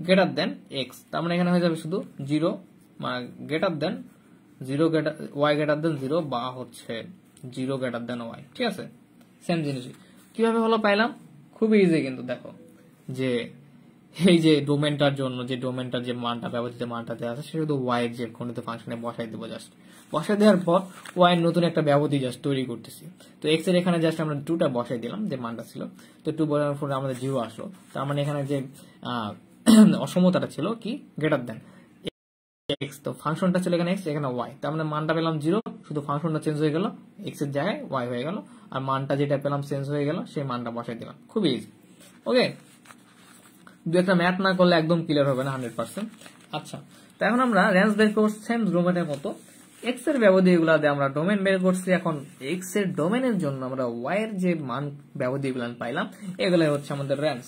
গ্রেটার দেন এক্স, তার মানে এখানে হয়ে যাবে শুধু 0 মানে greater than 0 y greater than 0 বা হচ্ছে 0 গ্রেটার দেন ওয়াই, ঠিক আছে? সেম জিনিস কিভাবে হলো পাইলাম, খুবই ইজি কিন্তু দেখো, যে এই যে ডোমেনটার জন্য যে ডোমেনটার যে মানটা ব্যবহৃত মানটাতে আছে সেটা শুধু ওয়াই এর যে খণ্ডিত ফাংশনে বসাই দেবো, জাস্ট বসাই দেওয়ার পর ওয়াই এর নতুন একটা ব্যবধি জাস্ট তৈরি করতেছি। তো এক্স এর এখানে জাস্ট আমরা 2টা বসাই দিলাম যে মানটা ছিল, তো 2 বসানোর পর আমাদের 0 আসলো, তার মানে এখানে যে অসমতাটা ছিল কি, গ্রেটার দেন এক্স, তো ফাংশনটা ছিল এখানে এক্স এখানে ওয়াই, তার মানে মানটা পেলাম 0, শুধু ফাংশনটা চেঞ্জ হয়ে গেল, এক্স এর জায়গায় ওয়াই হয়ে গেল, আর মানটা যেটা পেলাম চেঞ্জ হয়ে গেল সেই মানটা বসাই দিলাম, খুবই ইজি। ওকে, দু একটা ম্যাথ না করলে একদম ক্লিয়ার হবে না 100%। আচ্ছা, তো এখন আমরা রেঞ্জ বের করছি সেম ডোমেনের মতো, এক্স এর ব্যবধি এগুলা দিয়ে আমরা ডোমেন বের করছি। এখন এক্স এর ডোমেনের জন্য আমরা ওয়াই এর যে মান ব্যবধি এগুলো পাইলাম এগুলাই হচ্ছে আমাদের রেঞ্জ।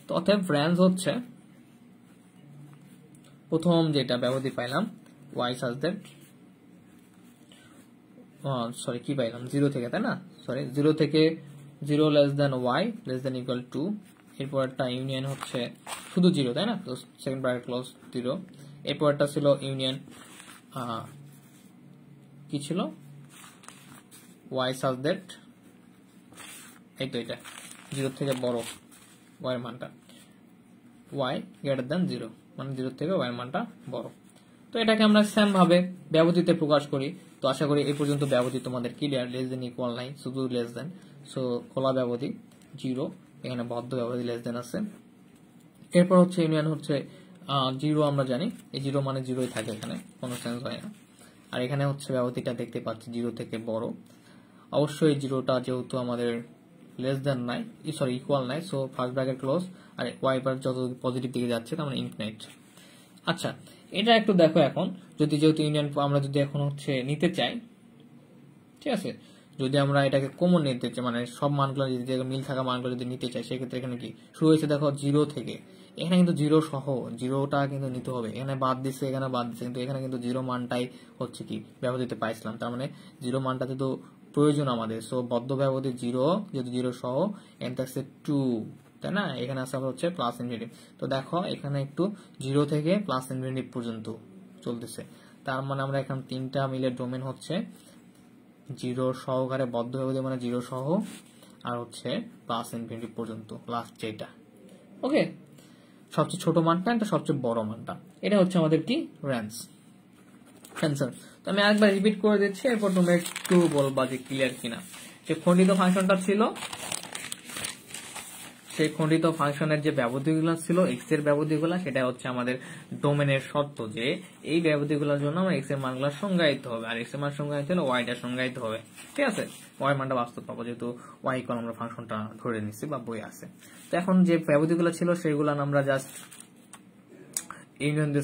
তো অতএব রেঞ্জ হচ্ছে প্রথম যেটা ব্যবধি পাইলাম ওয়াই সাজ দ্যাট, সরি কি পাইলাম 0 থেকে, তাই না? সরি 0 থেকে 0 less than y less than equal 2, এরপর একটা ইউনিয়ন হচ্ছে শুধু 0, তাই না? তো সেকেন্ড ব্র্যাকেট ক্লোজ 0, এরপর একটা ছিল ইউনিয়ন কি ছিল, ওয়াই সাজ দ্যাট, এই তো এটা 0 থেকে বড় ওয়াই এর মানটা ওয়াই গ্রেটার দেন 0, মানে 0 থেকে ওয়াই এর মানটা বড়। তো এটাকে আমরা সেম ভাবে ব্যবধিতে প্রকাশ করি। তো আশা করি এই পর্যন্ত ব্যবধি তোমাদের ক্লিয়ার, লেস দেন ইকুয়াল নাই, শুধু লেস দেন, সো খোলা ব্যবধি 0, এখানে বদ্ধ ব্যবধি লেস দেন আছে। এরপর হচ্ছে ইউনিয়ন হচ্ছে 0, আমরা জানি এই 0 মানে 0ই থাকে, এখানে কোনো চেঞ্জ হয় না। আর এখানে হচ্ছে ব্যবধিটা দেখতে পাচ্ছি 0 থেকে বড়, অবশ্যই 0টা যেহেতু আমাদের লেস দেন নাই, সরি ইকুয়াল নাই, সো ফার্স্ট ব্র্যাকেট ক্লোজ, আর ওয়াই বার যত পজিটিভ দিকে যাচ্ছে তার মানে ইনফিনিট। আচ্ছা, এটা একটু দেখো, এখন যদি যেহেতু ইউনিয়ন আমরা যদি এখন হচ্ছে নিতে চাই, ঠিক আছে, যদি আমরা এটাকে কমন নিতে চাই, মানে সব মানগুলো যদি মিল থাকা মানগুলো যদি নিতে চাই, সেক্ষেত্রে এখানে কি শুরু হয়েছে দেখো 0 থেকে, এখানে কিন্তু 0 সহ 0টা কিন্তু নিতে হবে, এখানে বাদ দিচ্ছে এখানে বাদ দিচ্ছে, কিন্তু এখানে কিন্তু 0 মানটাই হচ্ছে কি ব্যবধিতে পাইছিলাম, তার মানে 0 মানটাতে তো প্রয়োজন আমাদের, সো বদ্ধ ব্যবধি 0 যেহেতু 0 সহ, এখানে থাকছে 2, তাই না? এখানে আছে হচ্ছে প্লাস ইনফিনিটিভ। তো দেখো এখানে একটু 0 থেকে প্লাস ইনফিনিটিভ পর্যন্ত চলতেছে, তার মানে আমরা এখানে তিনটা মিলে ডোমেন হচ্ছে 0 সহকারে বদ্ধ ব্যবধি, মানে 0 সহ, আর হচ্ছে প্লাস ইনফিনিটিভ পর্যন্ত লাস্ট যেটা। ওকে, সবচেয়ে ছোট মানটা, এটা সবচেয়ে বড় মানটা, এটা হচ্ছে আমাদের কি রেঞ্জ অ্যান্সার। তো আমি আরেকবার রিপিট করে দিচ্ছি, এরপর তোমরা একটু বলবা যে ক্লিয়ার কিনা। যে খণ্ডিত ফাংশনটা ছিল, সেই খণ্ডিত ফাংশনের যে ব্যবধিগুলো ছিল, এক্স এর ব্যবধিগুলো, সেটা হচ্ছে আমাদের ডোমেনের শর্ত, যে এই ব্যবধিগুলোর জন্য আমার এক্স এর মানগুলো সংজ্ঞায়িত হবে, আর এক্স এর মান সংজ্ঞায়িত হলে ওয়াইটা সংজ্ঞায়িত হবে। ঠিক আছে, ওয়াই মানটা বাস্তব পাবো, যেহেতু ওয়াই ইকুয়াল আমরা ফাংশনটা ধরে নিচ্ছি বা বই আছে। তো এখন যে ব্যবধিগুলো ছিল সেগুলো আমরা জাস্ট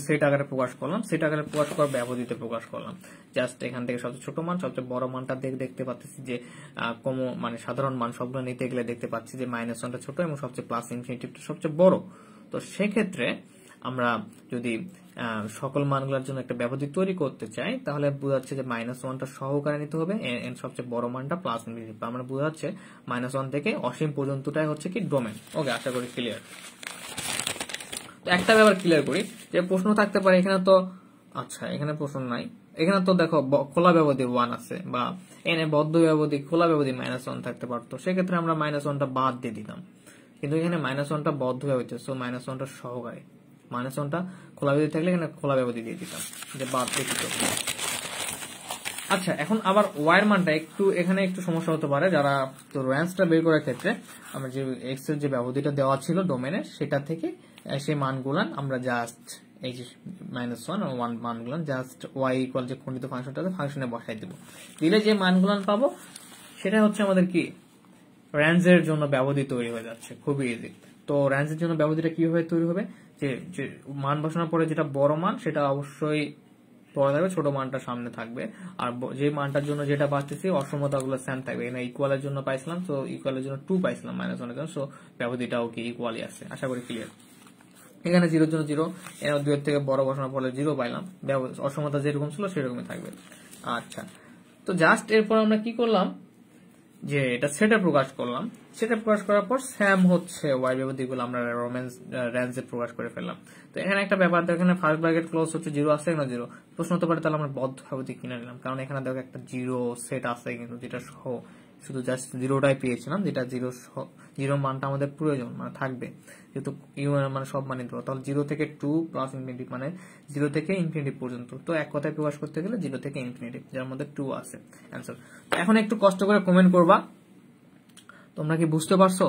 সেট আকারে প্রকাশ করলাম, সেট আকারে প্রকাশ করার ব্যবধিতে প্রকাশ করলাম। জাস্ট এখান থেকে সবচেয়ে ছোট মান সবচেয়ে বড় মানটা দেখতে পাচ্ছি যে মানে সাধারণ মান সবগুলো নিতে গেলে দেখতে পাচ্ছি যে -1টা ছোট এবং সবচেয়ে প্লাস ইনফিনিটিভটা সবচেয়ে বড়। তো সেক্ষেত্রে আমরা যদি সকল মানগুলোর জন্য একটা ব্যবধি তৈরি করতে চাই, তাহলে বোঝাচ্ছে যে -1টা সহকারে নিতে হবে, সবচেয়ে বড় মানটা প্লাস ইনফিনিটিভ। আমরা বোঝাচ্ছে -1 থেকে অসীম পর্যন্তটাই হচ্ছে কি ডোমেন। ওকে, আশা করি ক্লিয়ার। একটা ব্যাপার ক্লিয়ার করি, যে প্রশ্ন থাকতে পারে এখানে তো, আচ্ছা এখানে প্রশ্ন নাই, এখানে তো দেখো খোলা ব্যবধি 1 আছে, বা এনে বদ্ধ ব্যবধি খোলা ব্যবধি -1 থাকতে পারতো, সেক্ষেত্রে আমরা -1টা বাদ দিয়ে দিতাম। কিন্তু এখানে -1টা বদ্ধ ব্যবধি, সো -1টা সহকারে, -1টা খোলা ব্যবধি থাকলে এখানে খোলা ব্যবধি দিয়ে দিতাম, যে বাদ দিয়ে দিত। আচ্ছা, এখন আবার ওয়াই এর মানটা একটু এখানে একটু সমস্যা হতে পারে, যারা তো রেঞ্জটা বের করার ক্ষেত্রে আমরা যে এক্স এর যে ব্যবধিটা দেওয়া ছিল ডোমেনের, সেটা থেকে সেই মানগুলান আমরা জাস্ট এই যে -1 আর 1 মানগুলান জাস্ট ওয়াই ইকুয়াল যে খণ্ডিত ফাংশনটা আছে ফাংশনে বসাই দেব, দিলে যে মানগুলান পাবো সেটা হচ্ছে আমাদের কি রেঞ্জের জন্য ব্যবধি তৈরি হয়ে যাচ্ছে, খুবই ইজি। তো রেঞ্জের জন্য ব্যবধিটা কিভাবে তৈরি হবে, যে মান বসানোর পরে যেটা বড় মান সেটা অবশ্যই পরে থাকবে, ছোট মানটা সামনে থাকবে, আর যে মানটার জন্য যেটা পাচ্ছি অসমতাগুলো সেম থাকবে। এখানে ইকুয়ালের জন্য পাইছিলাম, তো ইকুয়ালের জন্য 2 পাইছিলাম -1 এর জন্য, সো ব্যবধিটাও কি ইকুয়ালই আছে, আশা করি ক্লিয়ার। এখানে 0 এর জন্য 0, এখানে 2 এর থেকে বড় বসানোর ফলে 0 পাইলাম, অসমতা যেরকম ছিল সেরকমই থাকবে। আচ্ছা, তো জাস্ট এরপর আমরা কি করলাম, যে এটা সেটে প্রকাশ করলাম, সেটে প্রকাশ করার পর স্যাম হচ্ছে ওয়াই ব্যবধিগুলো আমরা রেঞ্জে প্রকাশ করে ফেললাম। তো এখানে একটা ব্যাপার, এখানে ফার্স্ট ব্র্যাকেট ক্লোজ হচ্ছে 0 আছে, এখানে 0 প্রশ্ন হতে পারে, তাহলে আমরা বদ্ধ ব্যবধি কিনে নিলাম, কারণ এখানে দেখো একটা 0 সেট আছে, কিন্তু যেটা সহ শুধু জাস্ট 0টাই পেয়েছিলাম, যেটা 0 মানটা আমাদের প্রয়োজন মানে থাকবে, যেহেতু ইউ মানে সব মানে দেবো, তাহলে 0 থেকে 2 প্লাস ইনফিনিটিভ মানে 0 থেকে ইনফিনিটিভ পর্যন্ত। তো এক কথায় প্রকাশ করতে গেলে 0 থেকে ইনফিনিটিভ, যার মধ্যে 2 আছে অ্যান্সার। এখন একটু কষ্ট করে কমেন্ট করবা, তোমরা কি বুঝতে পারছো?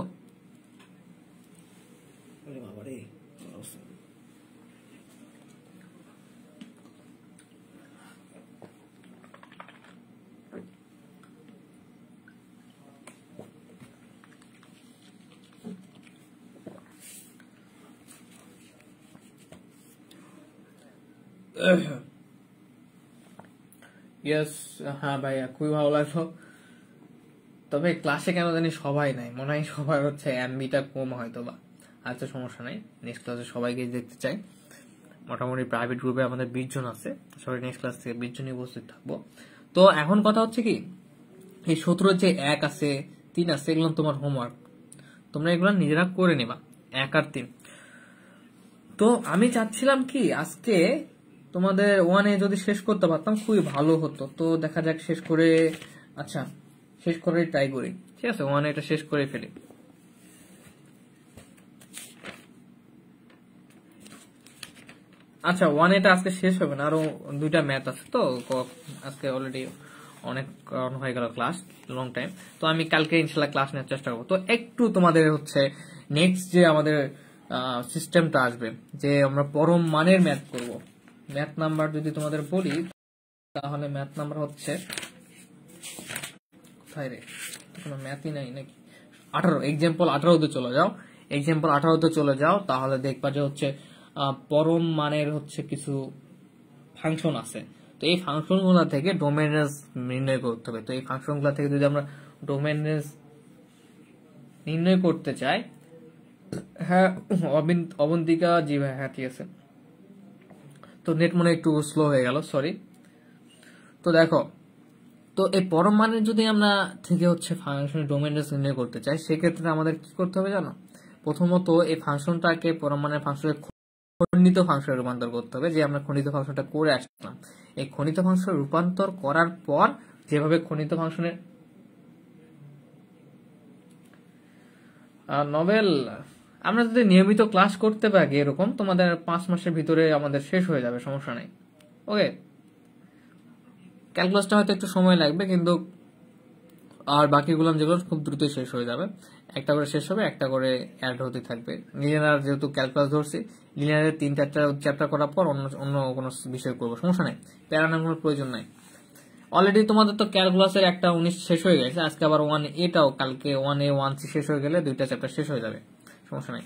ইয়েস, হ্যাঁ ভাইয়া, খুবই ভালো লাগলো। তবে ক্লাসে কেন জানি সবাই নাই, মনে হয় সবার হচ্ছে এমবিটা কম হয়তো বা। আচ্ছা, সমস্যা নাই, নেক্সট ক্লাসে সবাইকে দেখতে চাই। মোটামুটি প্রাইভেট গ্রুপে আমাদের 20 জন আছে, সবাই নেক্সট ক্লাস থেকে 20 জনই উপস্থিত থাকবো। তো এখন কথা হচ্ছে কি, এই 17 যে 1 আছে 3 আছে, এগুলো তোমার হোমওয়ার্ক, তোমরা এগুলো নিজেরা করে নিবা, 1 আর 3। তো আমি চাচ্ছিলাম কি আজকে তোমাদের 1 যদি শেষ করতে পারতাম খুবই ভালো হতো। তো দেখা যাক শেষ করে, আচ্ছা শেষ করে ট্রাই করি, ঠিক আছে, 1 এটা শেষ করে ফেলি। আচ্ছা, 1 এটা আজকে শেষ হবে না, আরো 2টা ম্যাথ আছে, তো আজকে অলরেডি অনেক হয়ে গেল ক্লাস, লং টাইম। তো আমি কালকে ইনশাল্লাহ ক্লাস নেওয়ার চেষ্টা করবো। তো একটু তোমাদের হচ্ছে নেক্সট যে আমাদের সিস্টেমটা আসবে, যে আমরা পরম মানের ম্যাথ করব। ম্যাথ নাম্বার যদি তোমাদের বলি, তাহলে ম্যাথ নাম্বার হচ্ছে কোথায় রে, কোনো ম্যাথই নাই নাকি, 18, এক্সাম্পল 18তে চলে যাও, এক্সাম্পল 18তে চলে যাও, তাহলে দেখবা যে হচ্ছে পরম মানের হচ্ছে কিছু ফাংশন আছে। তো এই ফাংশনগুলো থেকে ডোমেন রেঞ্জ নির্ণয় করতে হবে। তো এই ফাংশনগুলো থেকে যদি আমরা ডোমেন রেঞ্জ নির্ণয় করতে চাই, হ্যাঁ অবন্তিকা, জি ভাই, হ্যাঁ ঠিক আছে। তো নেট মনে একটু স্লো হয়ে গেল, সরি। তো দেখো, তো এই পরম মানের যদি আমরা থেকে হচ্ছে ফাংশন ডোমেন রেঞ্জ নির্ণয় করতে চাই, সেক্ষেত্রে আমাদের কি করতে হবে জানো, প্রথমত এই ফাংশনটাকে পরমাণের ফাংশনে খণ্ডিত ফাংশনে রূপান্তর করতে হবে, যে আমরা খণ্ডিত ফাংশনটা করে আসলাম। এই খণ্ডিত ফাংশন রূপান্তর করার পর যেভাবে খণ্ডিত ফাংশনের নভেল আমরা যদি নিয়মিত ক্লাস করতে পারি এরকম, তোমাদের 5 মাসের ভিতরে আমাদের শেষ হয়ে যাবে, সমস্যা নেই। ওকে, ক্যালকুলাসটা হয়তো একটু সময় লাগবে, কিন্তু আর বাকিগুলো যেগুলো খুব দ্রুতই শেষ হয়ে যাবে। একটা করে শেষ হবে, একটা করে অ্যাড হতে থাকবে। লিনিয়ার যেহেতু ক্যালকুলাস ধরছি, লিনিয়ারের 3-4টা চ্যাপ্টার করার পর অন্য কোনো বিষয় করবো, সমস্যা নেই, প্যারানোর কোনো প্রয়োজন নাই। অলরেডি তোমাদের তো ক্যালকুলাসের একটা 19 শেষ হয়ে গেছে, আজকে আবার 1A-টাও, কালকে 1A 1C শেষ হয়ে গেলে 2টা চ্যাপ্টার শেষ হয়ে যাবে, সমস্যা নাই।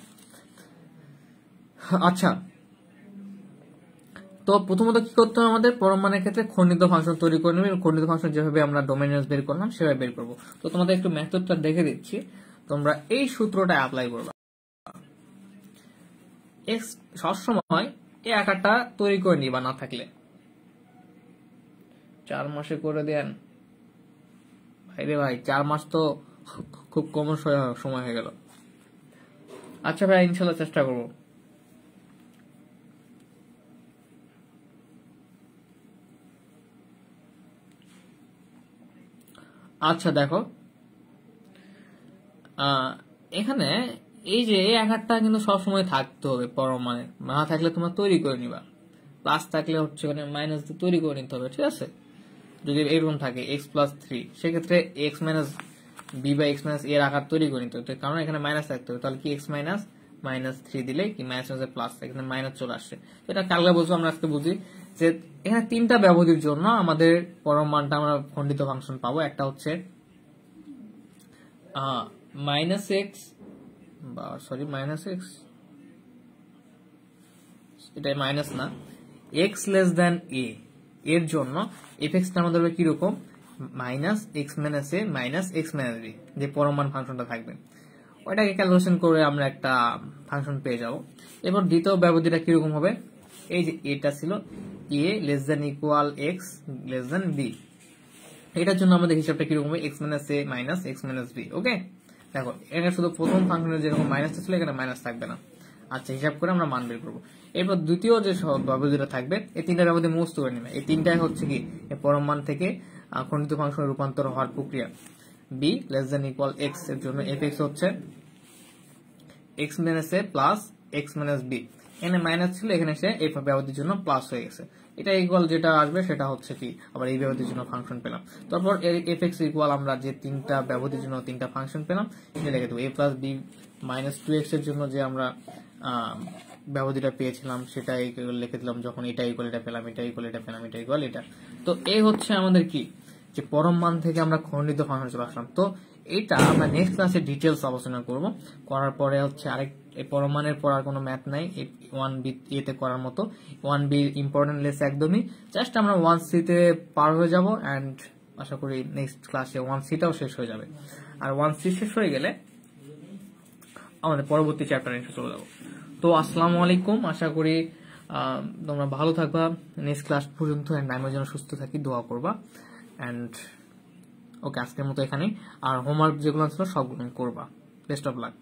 আচ্ছা, তো প্রথমত কি করতে হবে আমাদের, পরমাণের ক্ষেত্রে খণ্ডিত ফাংশন তৈরি করে নেবে। খণ্ডিত ফাংশন যেভাবে আমরা ডোমেইনস বের করলাম সেভাবে বের করবো। তো তোমাদের একটু মেথডটা দেখে দিচ্ছি, তোমরা এই সূত্রটা অ্যাপ্লাই করবে। এক্স সবসময় এই আকারটা তৈরি করে নিবা, না থাকলে 4 মাসে করে দেন ভাইরে ভাই, 4 মাস তো খুব কম সময় হয়ে গেল। আচ্ছা ভাই, ইনশাল্লাহ চেষ্টা করবো। আচ্ছা দেখো, এখানে এই যে এই আকারটা কিন্তু সবসময় থাকতে হবে পরমাণের, না থাকলে তোমরা তৈরি করে নিবা। প্লাস থাকলে হচ্ছে মানে মাইনাস দিয়ে তৈরি করে নিতে হবে, ঠিক আছে। যদি এরকম থাকে x+3, সেক্ষেত্রে x মাইনাস বি বা x মাইনাস এর আকার তৈরি করে নিতে হবে, কারণ এখানে মাইনাস থাকতে হবে। তাহলে কি x মাইনাস 3 দিলে কি মাইনাস প্লাস, এখানে মাইনাস চলে আসছে। এটা কালকে বলবো, আমরা আজকে বুঝি যে এখানে 3টা ব্যবধির জন্য আমাদের পরমাণটা আমরা খণ্ডিত ফাংশন পাবো। একটা হচ্ছে মাইনাস এক্স, এটা মাইনাস না, এক্স লেস দেন এ এর জন্য এফএক্সটা আমাদের হবে কিরকম, minus x minus a minus x minus B, যে পরমাণ ফাংশনটা থাকবে ওইটাকে ক্যালকুলেশন করে আমরা একটা ফাংশন পেয়ে যাব। এরপর দ্বিতীয় ব্যবধিটা কিরকম হবে, এই যে এটা ছিল a less than equal x less than b, এটার জন্য আমাদের হিসাবটা কিরকম হবে, x minus a minus x minus b. Okay, দেখো এখানে শুধু প্রথম ফাংশনের যেরকম মাইনাসটা ছিল এখানে মাইনাস থাকবে না। আচ্ছা, হিসাব করে আমরা মান বের করবো। এরপর দ্বিতীয় যে ব্যবধিটা থাকবে, এই 3টা ব্যবধি মুছতে করে নেবে। এই 3টাই হচ্ছে কি পরমাণ থেকে খণ্ডিত ফাংশনে রূপান্তর হওয়ার প্রক্রিয়া। B less than equal x এর জন্য এফ এক্স হচ্ছে x minus a plus x minus b, এখানে মাইনাস ছিল, এখানে সে এই ব্যবধির জন্য প্লাস হয়ে গেছে। এটা ইকুয়াল যেটা আসবে সেটা হচ্ছে কি আবার এই ব্যবধির জন্য ফাংশন পেলাম। তারপর এফ এক্স ইকুয়াল আমরা যে 3টা ব্যবধির জন্য 3টা ফাংশন পেলাম এটা লিখে দেবো। এ প্লাস বি মাইনাস 2x এর জন্য যে আমরা ব্যবধিটা পেয়েছিলাম সেটা লিখে দিলাম, যখন এটা ইকুয়াল এটা পেলাম, এটা ইকুয়াল এটা পেলাম, এটা ইকুয়াল এটা। তো এই হচ্ছে আমাদের কি যে পরম মান থেকে আমরা খণ্ডিত ফাংশন চলে আসলাম। তো এটা আমরা নেক্সট ক্লাসে ডিটেলস আলোচনা করব। করার পরে হচ্ছে আরেক এই পরমাণের পড়ার কোনো ম্যাথ নাই 1B এতে করার মতো। 1B ইম্পর্টেন্ট লেস একদমই, জাস্ট আমরা 1C তে পার হয়ে যাব এন্ড আশা করি নেক্সট ক্লাসে 1C টাও শেষ হয়ে যাবে। আর 1C শেষ হয়ে গেলে আমাদের পরবর্তী চ্যাপ্টারে চলে যাব। তো আসসালামু আলাইকুম, আশা করি তোমরা ভালো থাকবা নেক্সট ক্লাস পর্যন্ত, এন্ড আমি যেন সুস্থ থাকি দোয়া করবা। এন্ড ওকে, আজকের মতো এখানেই। আর হোমওয়ার্ক যেগুলো ছিল সবগুলো করবা। Best of luck.